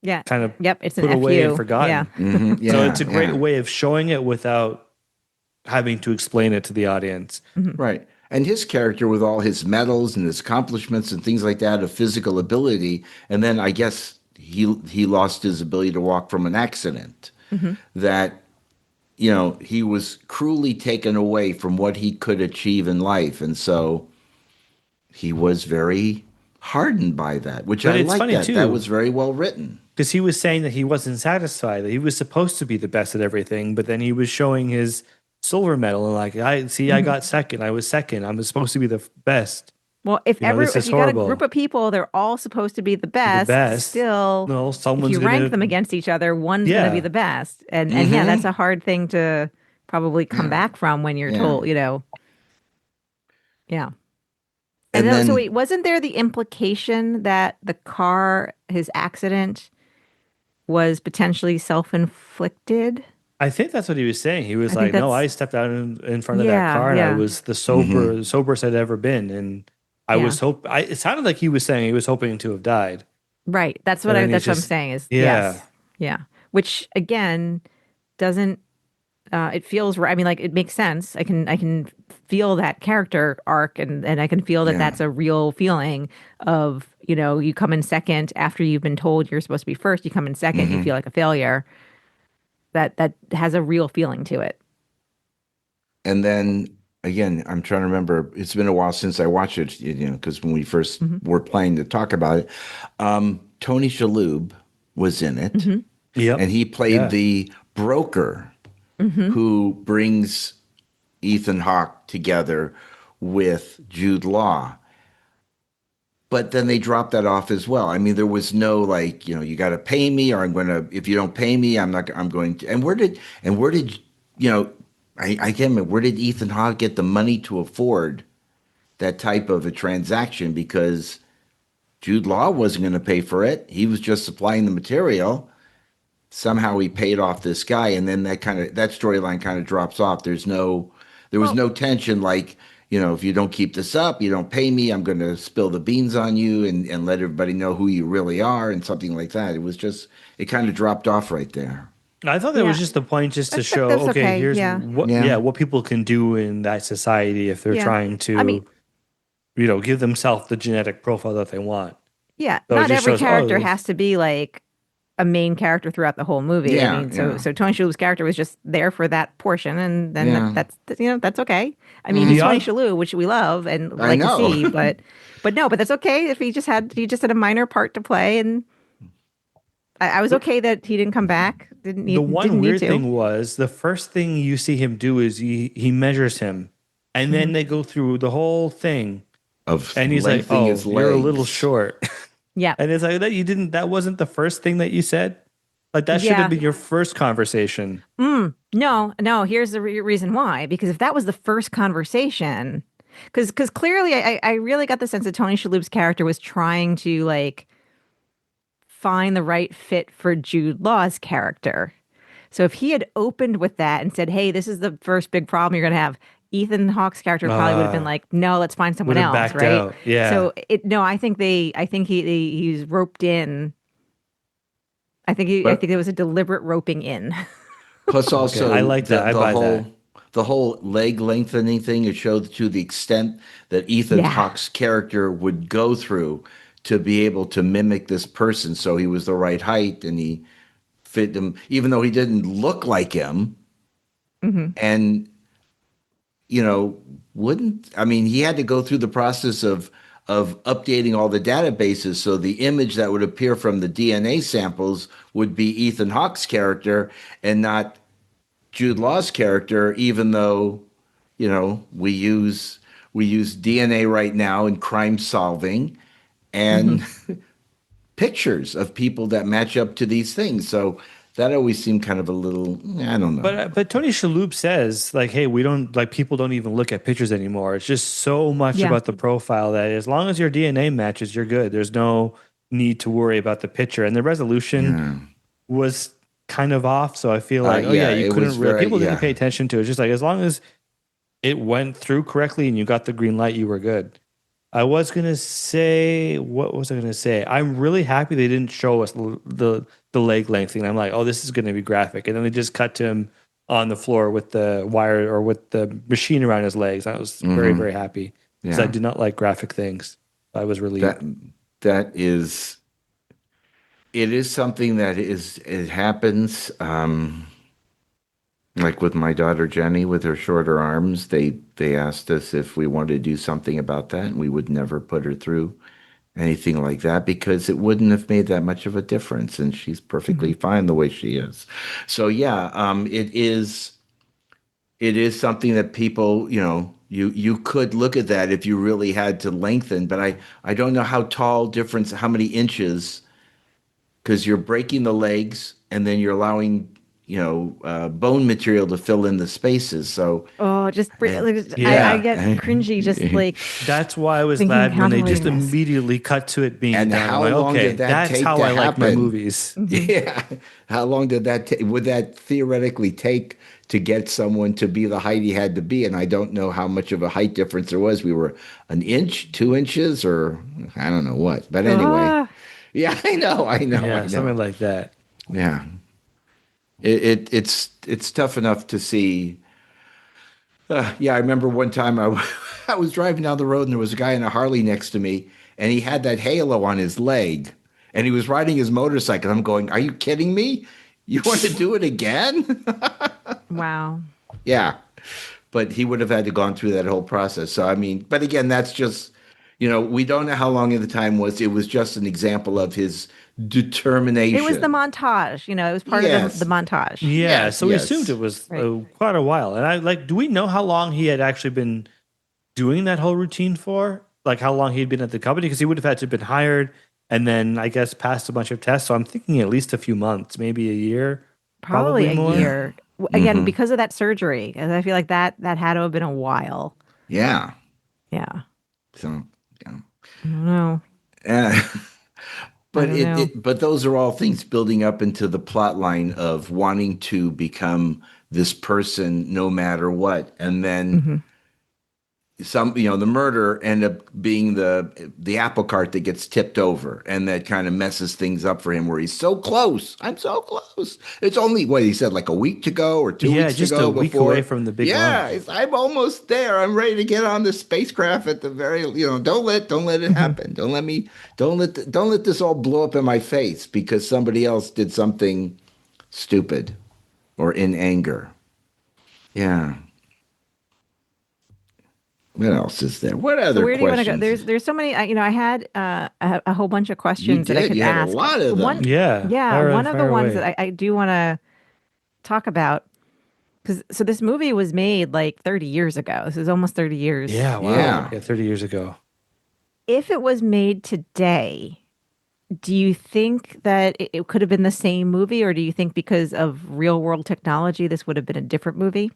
S2: Yeah.
S4: kind of
S2: Yep. It's an
S4: put away and
S2: FU.
S4: forgotten.
S2: Yeah.
S3: Yeah,
S4: So it's a great
S3: yeah.
S4: way of showing it without having to explain it to the audience.
S3: Right. And his character, with all his medals and his accomplishments and things like that of physical ability, and then I guess he lost his ability to walk from an accident. That he was cruelly taken away from what he could achieve in life, and so he was very hardened by that, which
S4: But
S3: I
S4: it's
S3: like.
S4: funny,
S3: That
S4: too.
S3: that was very well written.
S4: Because he was saying that he wasn't satisfied, that he was supposed to be the best at everything, but then he was showing his silver medal and like, I got second. I was second. I'm supposed to be the best.
S2: Well, if
S4: this is
S2: if you got a
S4: horrible.
S2: group of people, they're all supposed to be the
S4: The
S2: best.
S4: best.
S2: Still,
S4: No,
S2: if
S4: someone's
S2: you
S4: gonna
S2: rank them against each other, one's going to be
S4: Yeah.
S2: the best. And yeah, that's a hard thing to probably come back from when you're
S3: Yeah.
S2: told, Yeah.
S3: And
S2: then, so
S3: then
S2: wait, wasn't there the implication that his accident was potentially self-inflicted?
S4: I think that's what he was saying. He was
S2: I think
S4: like, no,
S2: that's-
S4: I stepped out in front of that
S2: Yeah,
S4: car, and I
S2: yeah.
S4: was the soberest I'd ever been. And I
S2: Yeah.
S4: was it sounded like he was saying he was hoping to have died.
S2: Right. That's
S4: But
S2: what
S4: then he
S2: that's what I'm
S4: just-
S2: saying is
S4: Yeah.
S2: yes. Yeah. Which again doesn't it feels right. I mean, like, it makes sense. I can feel that character arc, and I can feel that
S3: Yeah.
S2: that's a real feeling of, you come in second after you've been told you're supposed to be first, you come in second, you feel like a failure. That has a real feeling to it.
S3: And then again, I'm trying to remember. It's been a while since I watched it, because when we first were planning to talk about it, Tony Shalhoub was in it,
S4: Yep.
S3: and he played the broker who brings Ethan Hawke together with Jude Law. But then they dropped that off as well. I mean, there was no like, you got to pay me, or if you don't pay me, I'm going to. And where did, I can't remember, where did Ethan Hawke get the money to afford that type of a transaction? Because Jude Law wasn't going to pay for it. He was just supplying the material. Somehow he paid off this guy, and then that storyline kind of drops off. There was no tension like, if you don't keep this up, you don't pay me, I'm going to spill the beans on you and let everybody know who you really are, and something like that. It kind of dropped off right there.
S4: I thought that was
S2: Yeah.
S4: just the point, just to
S2: That's
S4: show,
S2: okay,
S4: here's
S2: yeah.
S4: what people can do in that society if they're
S2: Yeah.
S4: trying to,
S2: I mean-
S4: give themselves the genetic profile that they want.
S2: Yeah.
S4: So it
S2: Not
S4: just
S2: every
S4: shows,
S2: character
S4: oh,
S2: has to be like a main character throughout the whole movie.
S3: Yeah,
S2: I mean,
S3: yeah.
S2: so Tony Shalhoub's character was just there for that portion, and then
S3: Yeah.
S2: that's okay. I mean, he's Tony Shalhoub, which we love and
S3: I
S2: like to
S3: know.
S2: see, but that's okay if he just had a minor part to play, and I was okay that he didn't come back.
S4: The one weird thing was, the first thing you see him do is he measures him And then they go through the whole thing.
S3: Of
S4: And he's like,
S3: lengthening
S4: "Oh,
S3: his
S4: you're a little
S3: legs.
S4: short."
S2: Yeah.
S4: And it's like that wasn't the first thing that you said. Like that should have
S2: Yeah.
S4: been your first conversation.
S2: No. Here's the reason why. Because if that was the first conversation, because clearly I really got the sense that Tony Shalhoub's character was trying to like find the right fit for Jude Law's character. So if he had opened with that and said, "Hey, this is the first big problem you're going to have," Ethan Hawke's character probably would have been like, "No, let's find someone
S4: Would have
S2: else,"
S4: backed
S2: right?
S4: out. Yeah.
S2: So I think he's roped in. I think it was a deliberate roping in.
S3: Plus,
S4: Okay,
S3: also
S4: I like that. I buy that.
S3: the whole leg lengthening thing. It showed to the extent that Ethan
S2: Yeah.
S3: Hawke's character would go through to be able to mimic this person. So he was the right height, and he fit him, even though he didn't look like him. And wouldn't I mean he had to go through the process of updating all the databases, so the image that would appear from the DNA samples would be Ethan Hawke's character and not Jude Law's character, even though we use DNA right now in crime solving and pictures of people that match up to these things. So that always seemed kind of a little, I don't know.
S4: But Tony Shalhoub says like, "Hey, we don't like people don't even look at pictures anymore. It's just so much
S2: Yeah.
S4: about the profile that as long as your DNA matches, you're good. There's no need to worry about the picture." And the resolution was kind of off, so I feel like, you couldn't really people didn't pay attention to it. It's just like as long as it went through correctly and you got the green light, you were good. I was gonna say, what was I gonna say? I'm really happy they didn't show us the leg lengthening. I'm like, oh, this is gonna be graphic, and then they just cut to him on the floor with the wire or with the machine around his legs. I was very, very happy because I do not like graphic things. I was relieved.
S3: That is, it is something that it happens. Like with my daughter Jenny with her shorter arms, they asked us if we wanted to do something about that, and we would never put her through anything like that because it wouldn't have made that much of a difference, and she's perfectly fine the way she is. So yeah, it is something that people, you could look at that if you really had to lengthen, but I don't know how how many inches, because you're breaking the legs and then you're allowing bone material to fill in the spaces. So
S2: I get cringy just like
S4: that's why I was
S2: thinking
S4: glad when they just
S2: contemplating this.
S4: immediately cut to it being
S3: And
S4: done.
S3: how
S4: I'm like,
S3: long
S4: okay,
S3: did that
S4: that's
S3: take
S4: how
S3: to
S4: I like my
S3: happen?
S4: movies.
S3: Yeah, how long did would that theoretically take to get someone to be the height he had to be? And I don't know how much of a height difference there was. We were an inch, 2 inches, or I don't know what. But anyway, yeah, I know.
S4: Yeah, something like that.
S3: Yeah. It's tough enough to see. I remember one time I was driving down the road and there was a guy in a Harley next to me, and he had that halo on his leg, and he was riding his motorcycle. I'm going, "Are you kidding me? You want to do it again?"
S2: Wow.
S3: Yeah, but he would have had to gone through that whole process. So I mean, but again, that's just we don't know how long the time was. It was just an example of his determination.
S2: It was the montage, it was part of the montage.
S4: Yeah,
S3: Yes,
S4: so we
S3: yes.
S4: assumed it was
S2: Right.
S4: quite a while. And do we know how long he had actually been doing that whole routine for? Like how long he'd been at the company? Because he would have had to have been hired and then I guess passed a bunch of tests. So I'm thinking at least a few months, maybe a year.
S2: Probably a
S4: more.
S2: year. Again, because of that surgery. And I feel like that had to have been a while.
S3: Yeah.
S2: Yeah.
S3: So, yeah.
S2: I don't know.
S3: But
S2: I don't know.
S3: but those are all things building up into the plot line of wanting to become this person no matter what. And then the murder end up being the apple cart that gets tipped over, and that kind of messes things up for him where he's so close. I'm so close. It's only what he said, like a week to go or 2 weeks
S4: just
S3: to go
S4: a week
S3: before.
S4: away from the big launch.
S3: I'm almost there. I'm ready to get on the spacecraft at the very, don't let it happen. Don't let this all blow up in my face because somebody else did something stupid or in anger. Yeah. What else is there? What other
S2: Where do you want to go?
S3: questions?
S2: There's so many. I had a whole bunch of questions that I could
S3: You had
S2: ask.
S3: a lot of them.
S2: One of the ones that I do want to talk about So this movie was made like 30 years ago. This is almost 30 years.
S4: Yeah, wow.
S3: Yeah.
S4: Yeah, 30 years ago.
S2: If it was made today, do you think that it could have been the same movie, or do you think because of real world technology, this would have been a different movie?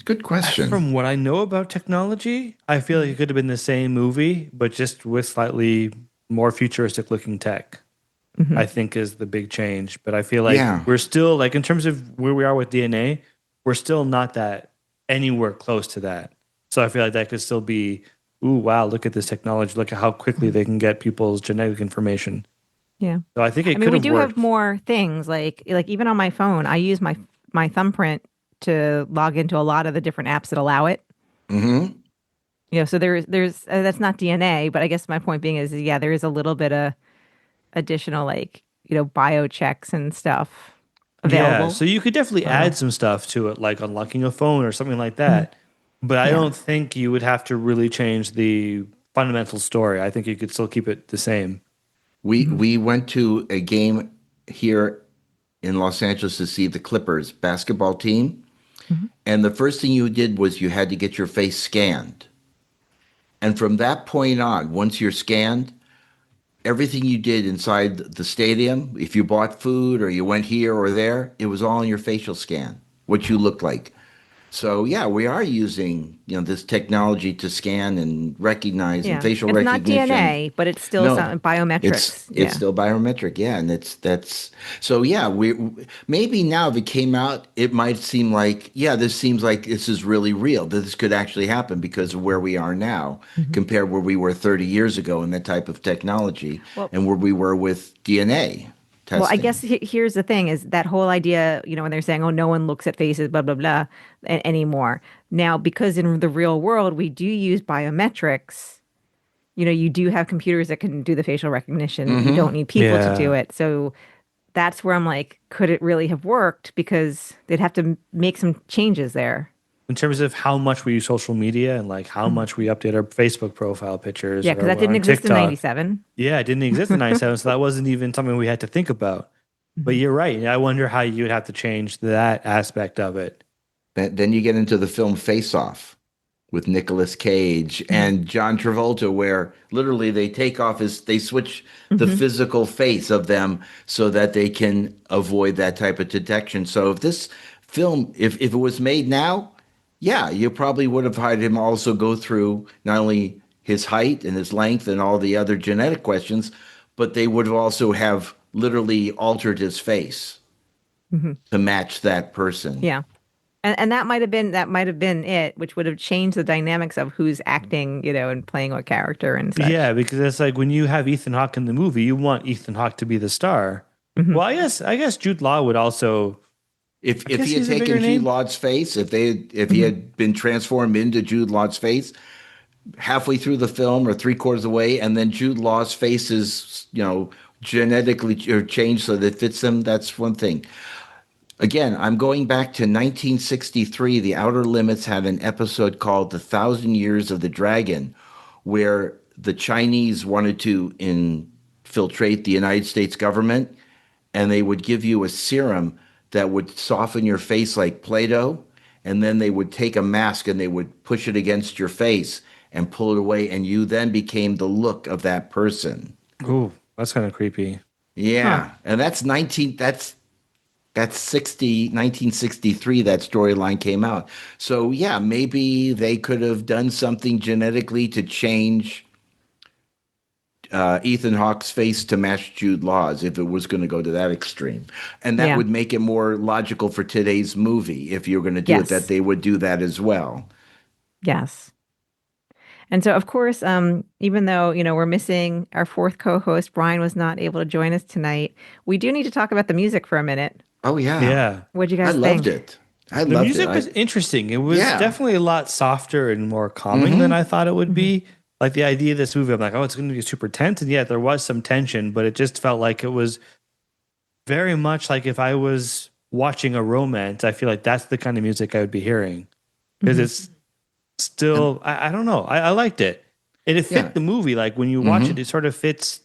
S3: Good question.
S4: From what I know about technology, I feel like it could have been the same movie, but just with slightly more futuristic looking tech. I think is the big change. But I feel like we're still like in terms of where we are with DNA, we're still not that anywhere close to that. So I feel like that could still be, ooh, wow, look at this technology. Look at how quickly they can get people's genetic information.
S2: Yeah.
S4: So I think it
S2: I mean,
S4: could
S2: we
S4: have
S2: do
S4: worked.
S2: have more things like even on my phone, I use my thumbprint to log into a lot of the different apps that allow it.
S3: Mm-hmm.
S2: So there's that's not DNA, but I guess my point being is, yeah, there is a little bit of additional bio checks and stuff
S4: Yeah,
S2: available.
S4: so you could definitely
S2: I don't know.
S4: add some stuff to it, like unlocking a phone or something like that. But I
S2: Yeah.
S4: don't think you would have to really change the fundamental story. I think you could still keep it the same.
S3: We went to a game here in Los Angeles to see the Clippers basketball team.
S2: Mhm.
S3: And the first thing you did was you had to get your face scanned. And from that point on, once you're scanned, everything you did inside the stadium, if you bought food or you went here or there, it was all in your facial scan, what you looked like. So yeah, we are using this technology to scan and recognize and
S2: Yeah.
S3: facial
S2: It's not
S3: recognition.
S2: DNA, but it's still
S3: No,
S2: some biometrics.
S3: it's
S2: Yeah.
S3: still biometric, yeah, and that's so yeah. We maybe now if it came out, it might seem like this seems like this is really real. That this could actually happen because of where we are now compared where we were 30 years ago in that type of technology
S2: Well,
S3: and where we were with DNA
S2: Well, I
S3: testing.
S2: guess here's the thing is that whole idea, when they're saying, oh, no one looks at faces, blah, blah, blah, anymore. Now, because in the real world, we do use biometrics, you do have computers that can do the facial recognition. You don't need people to do
S4: Yeah.
S2: it. So that's where I'm like, could it really have worked? Because they'd have to make some changes there.
S4: In terms of how much we use social media and like how much we update our Facebook profile pictures
S2: Yeah, because that
S4: or
S2: didn't
S4: on
S2: exist in
S4: TikTok.
S2: 97.
S4: Yeah, it didn't exist in 97, so that wasn't even something we had to think about. But you're right. I wonder how you would have to change that aspect of it.
S3: Then you get into the film Face Off with Nicolas Cage and John Travolta, where literally they switch the physical face of them so that they can avoid that type of detection. So if this film, if it was made now, yeah, you probably would have had him also go through not only his height and his length and all the other genetic questions, but they would also have literally altered his face to match that person.
S2: Yeah. And that might have been it, which would have changed the dynamics of who's acting, and playing what character and such.
S4: Yeah, because it's like when you have Ethan Hawke in the movie, you want Ethan Hawke to be the star. Well, I guess Jude Law would also.
S3: If
S4: guess
S3: he had
S4: he's a bigger
S3: taken Jude
S4: name.
S3: Law's face, if he had been transformed into Jude Law's face halfway through the film or three-quarters of the way, and then Jude Law's face is genetically changed so that it fits him, that's one thing. Again, I'm going back to 1963. The Outer Limits had an episode called "The Thousand Years of the Dragon," where the Chinese wanted to infiltrate the United States government, and they would give you a serum that would soften your face like Play-Doh, and then they would take a mask and they would push it against your face and pull it away, and you then became the look of that person.
S4: Ooh, that's kind of creepy.
S3: Yeah, and that's 1963 that storyline came out. So yeah, maybe they could have done something genetically to change Ethan Hawke's face to match Jude Law's if it was going to go to that extreme. And that
S2: Yeah.
S3: would make it more logical for today's movie. If you're going to do it, that
S2: Yes.
S3: they would do that as well.
S2: Yes. And so, of course, even though, we're missing our fourth co-host, Brian was not able to join us tonight. We do need to talk about the music for a minute.
S3: Oh yeah.
S4: Yeah.
S2: What'd you
S3: I
S2: guys
S3: loved
S2: think?
S3: it. I
S4: The
S3: loved
S4: music
S3: it.
S4: was interesting. It was
S3: Yeah.
S4: definitely a lot softer and more calming than I thought it would be. Like the idea of this movie, I'm like, oh, it's going to be super tense. And yet there was some tension, but it just felt like it was very much like if I was watching a romance, I feel like that's the kind of music I would be hearing. Because it's still, I don't know. I liked it. And it fit
S3: Yeah.
S4: the movie. Like when you watch it, it sort of fits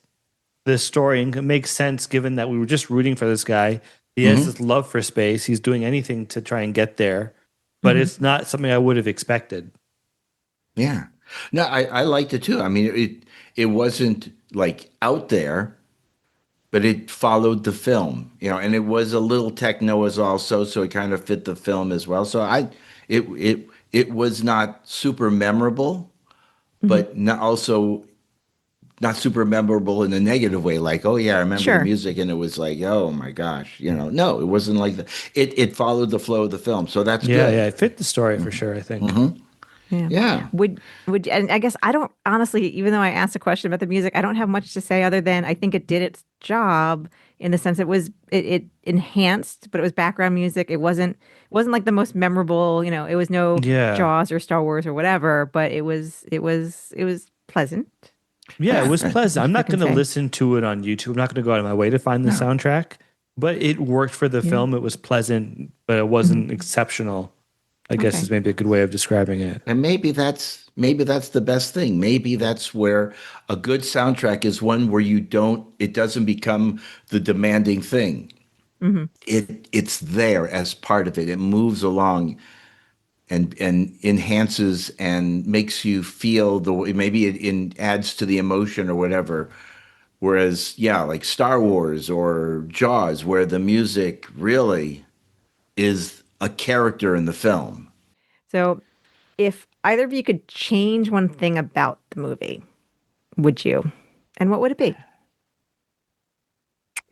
S4: the story and it makes sense given that we were just rooting for this guy He has this love for space. He's doing anything to try and get there, but it's not something I would have expected.
S3: Yeah. No, I liked it too. I mean, it wasn't like out there, but it followed the film, and it was a little techno as also, so it kind of fit the film as well. So it was not super memorable, but also not super memorable in a negative way. Like, oh yeah, I remember the music, and it was like, oh my gosh, No, it wasn't like that. It followed the flow of the film, so that's good.
S4: Yeah, it fit the story for sure, I think.
S3: Yeah.
S2: Would and I guess I don't honestly, even though I asked a question about the music, I don't have much to say other than I think it did its job in the sense it enhanced, but it was background music. It wasn't like the most memorable, it was no Jaws or Star Wars or whatever, but it was pleasant.
S4: Yeah, it was pleasant. I'm not going to listen to it on YouTube. I'm not going to go out of my way to find the soundtrack, but it worked for the film. It was pleasant, but it wasn't exceptional. I guess is maybe a good way of describing it.
S3: And maybe that's the best thing. Maybe that's where a good soundtrack is one where it doesn't become the demanding thing. It's there as part of it. It moves along and enhances and makes you feel the way. Maybe it adds to the emotion or whatever. Whereas, like Star Wars or Jaws, where the music really is a character in the film.
S2: So if either of you could change one thing about the movie, would you? And what would it be?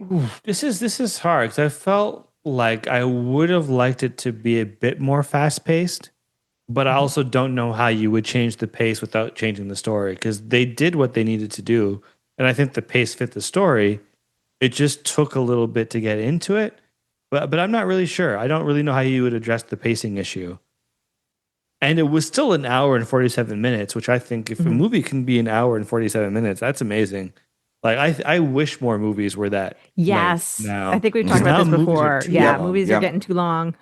S4: Ooh, this is hard because I felt like I would have liked it to be a bit more fast paced, but I also don't know how you would change the pace without changing the story because they did what they needed to do. And I think the pace fit the story. It just took a little bit to get into it. But I'm not really sure. I don't really know how you would address the pacing issue. And it was still an hour and 47 minutes, which I think if a movie can be an hour and 47 minutes, that's amazing. Like I wish more movies were that.
S2: Yes.
S4: Now.
S2: I think we've talked about this before. Movies are getting too long.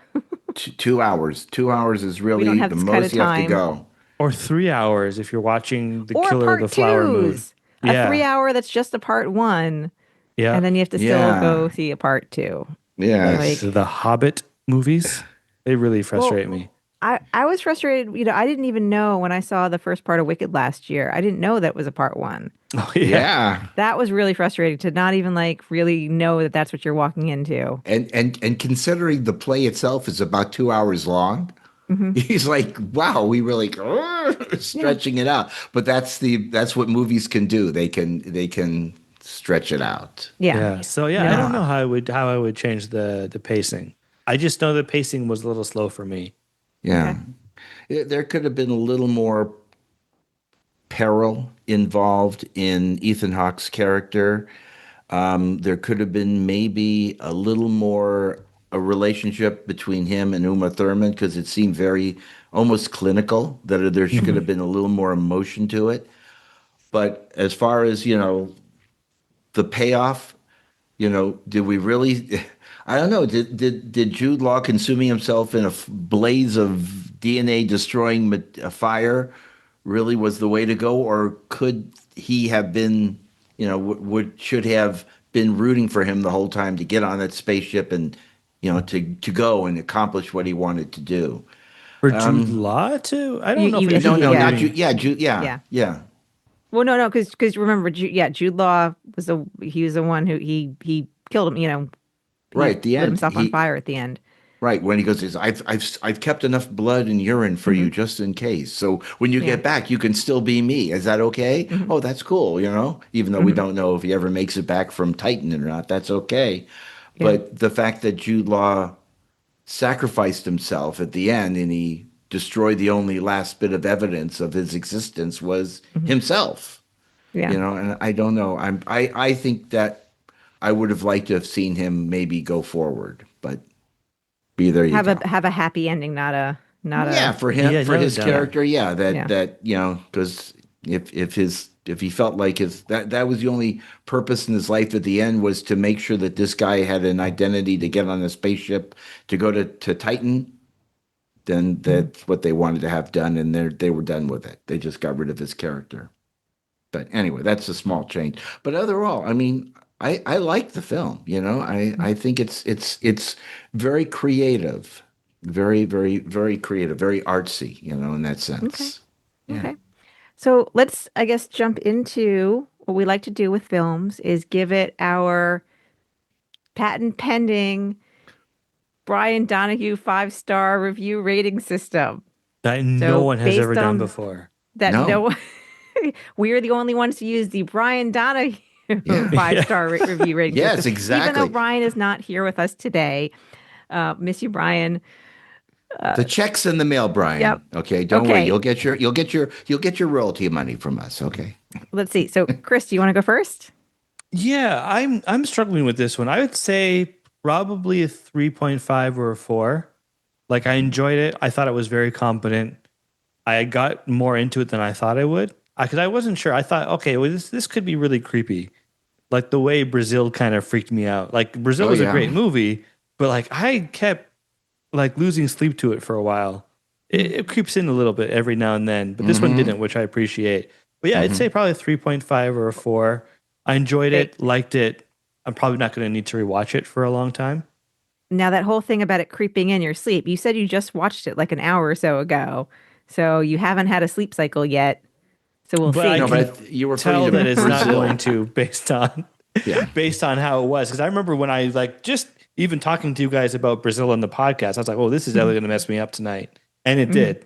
S3: 2 hours. 2 hours is really the most you have to go.
S4: Or 3 hours if you're watching The Killer of the Flower Moon.
S2: A 3-hour that's just a part 1. Yeah. And then you have to still go see a part 2.
S3: Yeah.
S4: Like the Hobbit movies, they really frustrate me.
S2: I was frustrated. I didn't even know when I saw the first part of Wicked last year. I didn't know that was a part 1.
S4: Oh, yeah.
S2: That was really frustrating to not even really know that that's what you're walking into.
S3: And considering the play itself is about 2 hours long, he's like, wow, we really stretching it out. But that's what movies can do. They can stretch it out.
S2: Yeah.
S4: So I don't know how I would change the pacing. I just know the pacing was a little slow for me.
S3: Yeah. Okay. There could have been a little more peril involved in Ethan Hawke's character. There could have been maybe a little more a relationship between him and Uma Thurman because it seemed very almost clinical, that there could have been a little more emotion to it. But as far as, the payoff, did we really... I don't know. Did Jude Law consuming himself in a blaze of DNA destroying fire really was the way to go, or could he have been, should have been rooting for him the whole time to get on that spaceship and, to go and accomplish what he wanted to do?
S4: For Jude Law too? I don't know.
S3: Not Jude. Yeah, Jude. Yeah.
S2: Well, no, because remember, Jude Law was the one who he killed him.
S3: Right, the end.
S2: Lit himself on fire at the end.
S3: Right, when he goes, I've kept enough blood and urine for you just in case. So when you get back, you can still be me. Is that okay? Oh, that's cool. Even though we don't know if he ever makes it back from Titan or not, that's okay. Yeah. But the fact that Jude Law sacrificed himself at the end and he destroyed the only last bit of evidence of his existence was himself. Yeah, and I don't know. I think that. I would have liked to have seen him maybe go forward, but there you go.
S2: Have a happy ending, not a
S3: for him for his character, because if he felt like that was the only purpose in his life at the end was to make sure that this guy had an identity to get on a spaceship to go to Titan, then that's what they wanted to have done, and they were done with it. They just got rid of his character. But anyway, that's a small change. But overall, I mean, I like the film. I think it's very creative, very creative, very artsy. In that
S2: Okay.
S3: sense. Yeah.
S2: Okay. So let's, I guess, jump into what we like to do with films is give it our patent pending Brian Donahue 5-star review rating system.
S4: That no
S2: So
S4: one has ever
S2: based
S4: done
S2: on
S4: before.
S2: that,
S3: No.
S2: no, we are the only ones to use the Brian Donahue
S3: Yeah.
S2: 5-star review rating
S3: Yes,
S2: system. Even though
S3: exactly.
S2: Brian is not here with us today, miss you, Brian.
S3: The check's in the mail,
S2: Yep.
S3: Brian. Okay, don't worry.
S2: Okay.
S3: You'll get your royalty money from us. Okay.
S2: Let's see. So, Chris, do you want to go first?
S4: Yeah, I'm struggling with this one. I would say probably a 3.5 or a 4. Like I enjoyed it. I thought it was very competent. I got more into it than I thought I would. Because I wasn't sure. I thought, okay, well, this could be really creepy. Like the way Brazil kind of freaked me out. Like Brazil was a great movie, but like I kept like losing sleep to it for a while. It creeps in a little bit every now and then, but this one didn't, which I appreciate. But yeah, I'd say probably a 3.5 or a 4. I enjoyed it, liked it. I'm probably not going to need to rewatch it for a long time.
S2: Now, that whole thing about it creeping in your sleep, you said you just watched it like an hour or so ago. So you haven't had a sleep cycle yet. So we'll
S4: But
S2: see.
S4: I
S3: No,
S4: can
S3: but you were
S4: tell that it's not
S3: Brazil.
S4: going to based on
S3: Yeah.
S4: based on how it was. Because I remember when I like just even talking to you guys about Brazil on the podcast, I was like, oh, this is definitely going to mess me up tonight. And it did.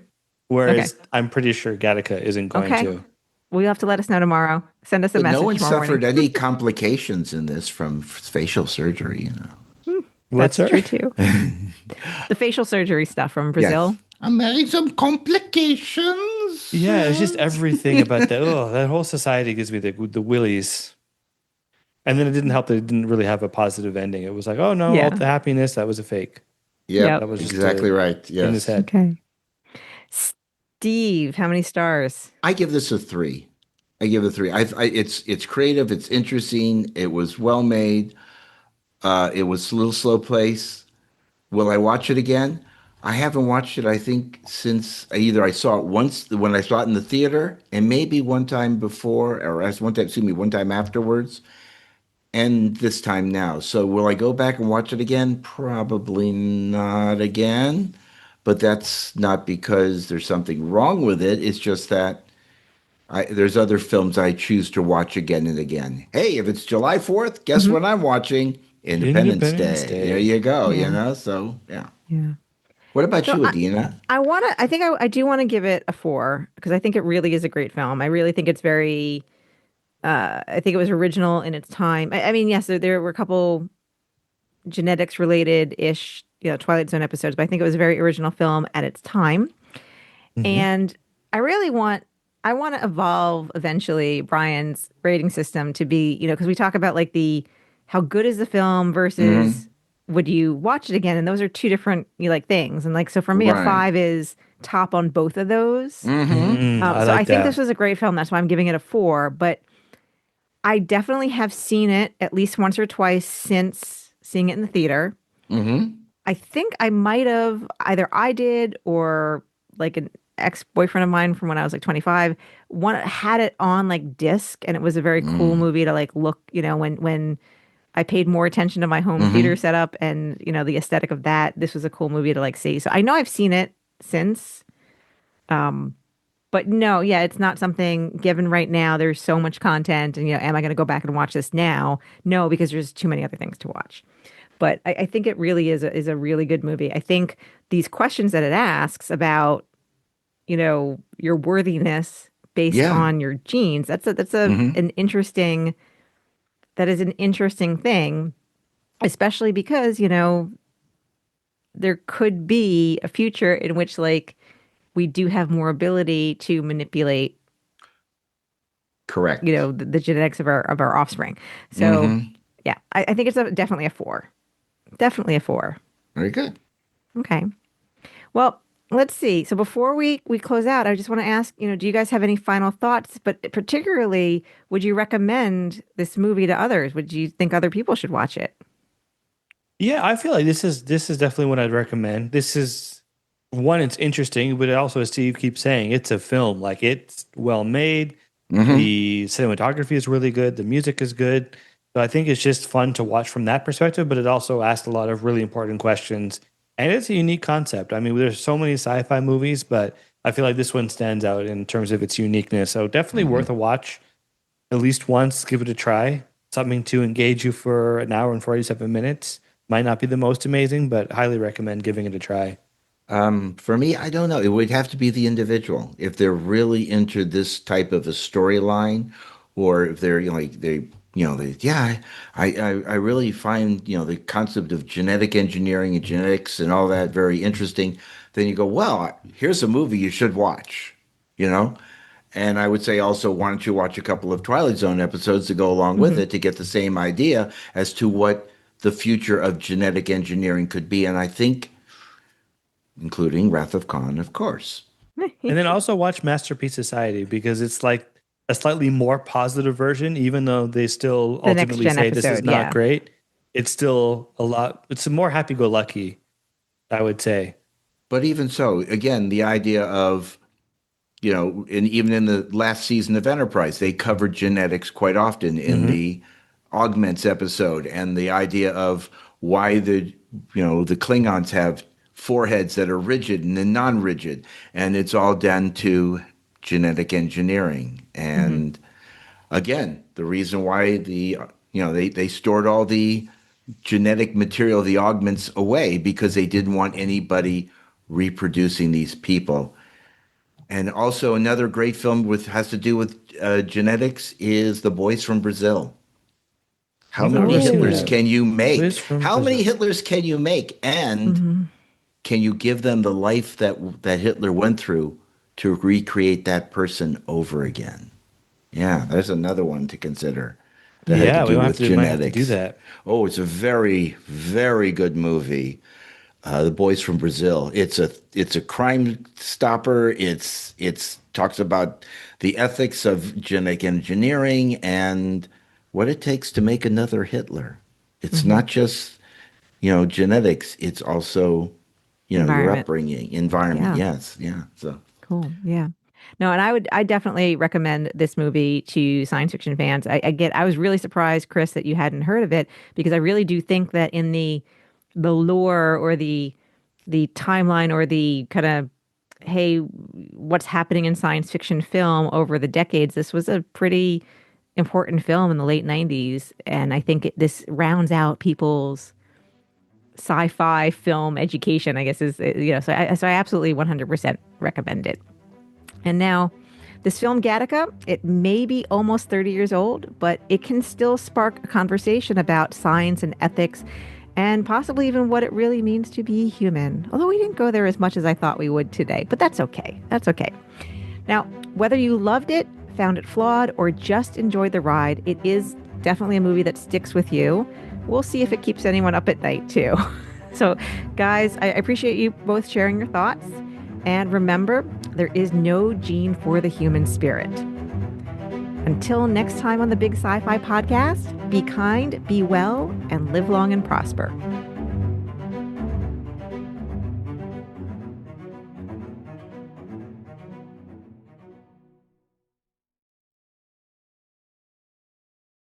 S4: Whereas I'm pretty sure Gattaca isn't going to.
S2: Well, you'll have to let us know tomorrow. Send us a
S3: But
S2: message
S3: no one
S2: tomorrow
S3: suffered
S2: morning.
S3: any complications in this from facial surgery.
S4: What's
S2: That's true too. The facial surgery stuff from Brazil.
S3: Yes. I'm having some complications.
S4: Yeah, it's just everything about that. Oh, that whole society gives me the willies. And then it didn't help that it didn't really have a positive ending. It was like, oh no, all the happiness, that was a fake.
S3: Yeah,
S4: That was just
S3: exactly right.
S4: in his
S3: Yes.
S4: head.
S2: Okay. Steve, how many stars?
S3: I give this a 3. I give it a 3. It's creative. It's interesting. It was well made. It was a little slow pace. Will I watch it again? I haven't watched it, I think, since either I saw it once when I saw it in the theater, and maybe one time before, or one time afterwards, and this time now. So will I go back and watch it again? Probably not again. But that's not because there's something wrong with it. It's just that there's other films I choose to watch again and again. Hey, if it's July 4th, guess what I'm watching? Independence Day. There you go, So, yeah.
S2: Yeah.
S3: What about
S2: So
S3: you, Adeena?
S2: I do want to give it a 4 because I think it really is a great film. I really think it's very, I think it was original in its time. I mean, yes, there were a couple genetics related ish, Twilight Zone episodes, but I think it was a very original film at its time. And I want to evolve eventually Brian's rating system to be, because we talk about like how good is the film versus would you watch it again? And those are two different things. And so for me, a 5 is top on both of those. I think this was a great film. That's why I'm giving it a 4. But I definitely have seen it at least once or twice since seeing it in the theater. I think I might have either I did or like an ex-boyfriend of mine from when I was like 25 had it on like disc, and it was a very cool movie to like look, when I paid more attention to my home theater setup and, the aesthetic of that. This was a cool movie to like see. So I know I've seen it since. But no, yeah, it's not something given right now. There's so much content and, am I going to go back and watch this now? No, because there's too many other things to watch. But I think it really is a really good movie. I think these questions that it asks about, your worthiness based on your genes, that is an interesting thing, especially because, there could be a future in which like we do have more ability to manipulate
S3: Correct.
S2: The genetics of our offspring. So yeah, I think it's definitely a 4. Definitely a 4.
S3: Very good.
S2: Okay. Well, let's see. So before we close out, I just want to ask, do you guys have any final thoughts? But particularly, would you recommend this movie to others? Would you think other people should watch it?
S4: Yeah, I feel like this is definitely what I'd recommend. This is one, it's interesting, but also, as Steve keeps saying, it's a film. Like, it's well made. The cinematography is really good. The music is good. So I think it's just fun to watch from that perspective, but it also asks a lot of really important questions. And it's a unique concept. I mean, there's so many sci-fi movies, but I feel like this one stands out in terms of its uniqueness. So definitely worth a watch at least once. Give it a try. Something to engage you for an hour and 47 minutes. Might not be the most amazing, but highly recommend giving it a try.
S3: For me, I don't know. It would have to be the individual. If they're really into this type of a storyline, or if they're yeah, I really find the concept of genetic engineering and genetics and all that very interesting. Then you go, well, here's a movie you should watch, you know. And I would say also, why don't you watch a couple of Twilight Zone episodes to go along with it to get the same idea as to what the future of genetic engineering could be. And I think, including Wrath of Khan, of course.
S4: And then also watch Masterpiece Society, because it's like a slightly more positive version, even though they still ultimately say this is not great. It's still it's a more happy-go-lucky, I would say.
S3: But even so, again, the idea of, and even in the last season of Enterprise, they covered genetics quite often in the Augments episode, and the idea of why the Klingons have foreheads that are rigid and then non-rigid, and it's all down to genetic engineering. And again, the reason why they stored all the genetic material, the augments, away, because they didn't want anybody reproducing these people. And also another great film has to do with genetics is The Boys from Brazil. How many Hitlers can you make? How many Hitlers can you make? And can you give them the life that Hitler went through to recreate that person over again? Yeah, there's another one to consider.
S4: We might have to do that.
S3: Oh, it's a very, very good movie. The Boys from Brazil. It's a crime stopper. It's talks about the ethics of genetic engineering and what it takes to make another Hitler. It's not just genetics. It's also your upbringing, environment.
S2: Yeah.
S3: Yes, yeah. So
S2: cool. Yeah. No, and I definitely recommend this movie to science fiction fans. I was really surprised, Cris, that you hadn't heard of it, because I really do think that in the lore or the timeline or the kind of, hey, what's happening in science fiction film over the decades, this was a pretty important film in the late 90s. And I think this rounds out people's sci-fi film education, I guess, so I absolutely 100% recommend it. And now, this film, Gattaca, it may be almost 30 years old, but it can still spark a conversation about science and ethics, and possibly even what it really means to be human. Although we didn't go there as much as I thought we would today, but that's okay. That's okay. Now, whether you loved it, found it flawed, or just enjoyed the ride, it is definitely a movie that sticks with you. We'll see if it keeps anyone up at night, too. So, guys, I appreciate you both sharing your thoughts. And remember, there is no gene for the human spirit. Until next time on the Big Sci-Fi Podcast, be kind, be well, and live long and prosper.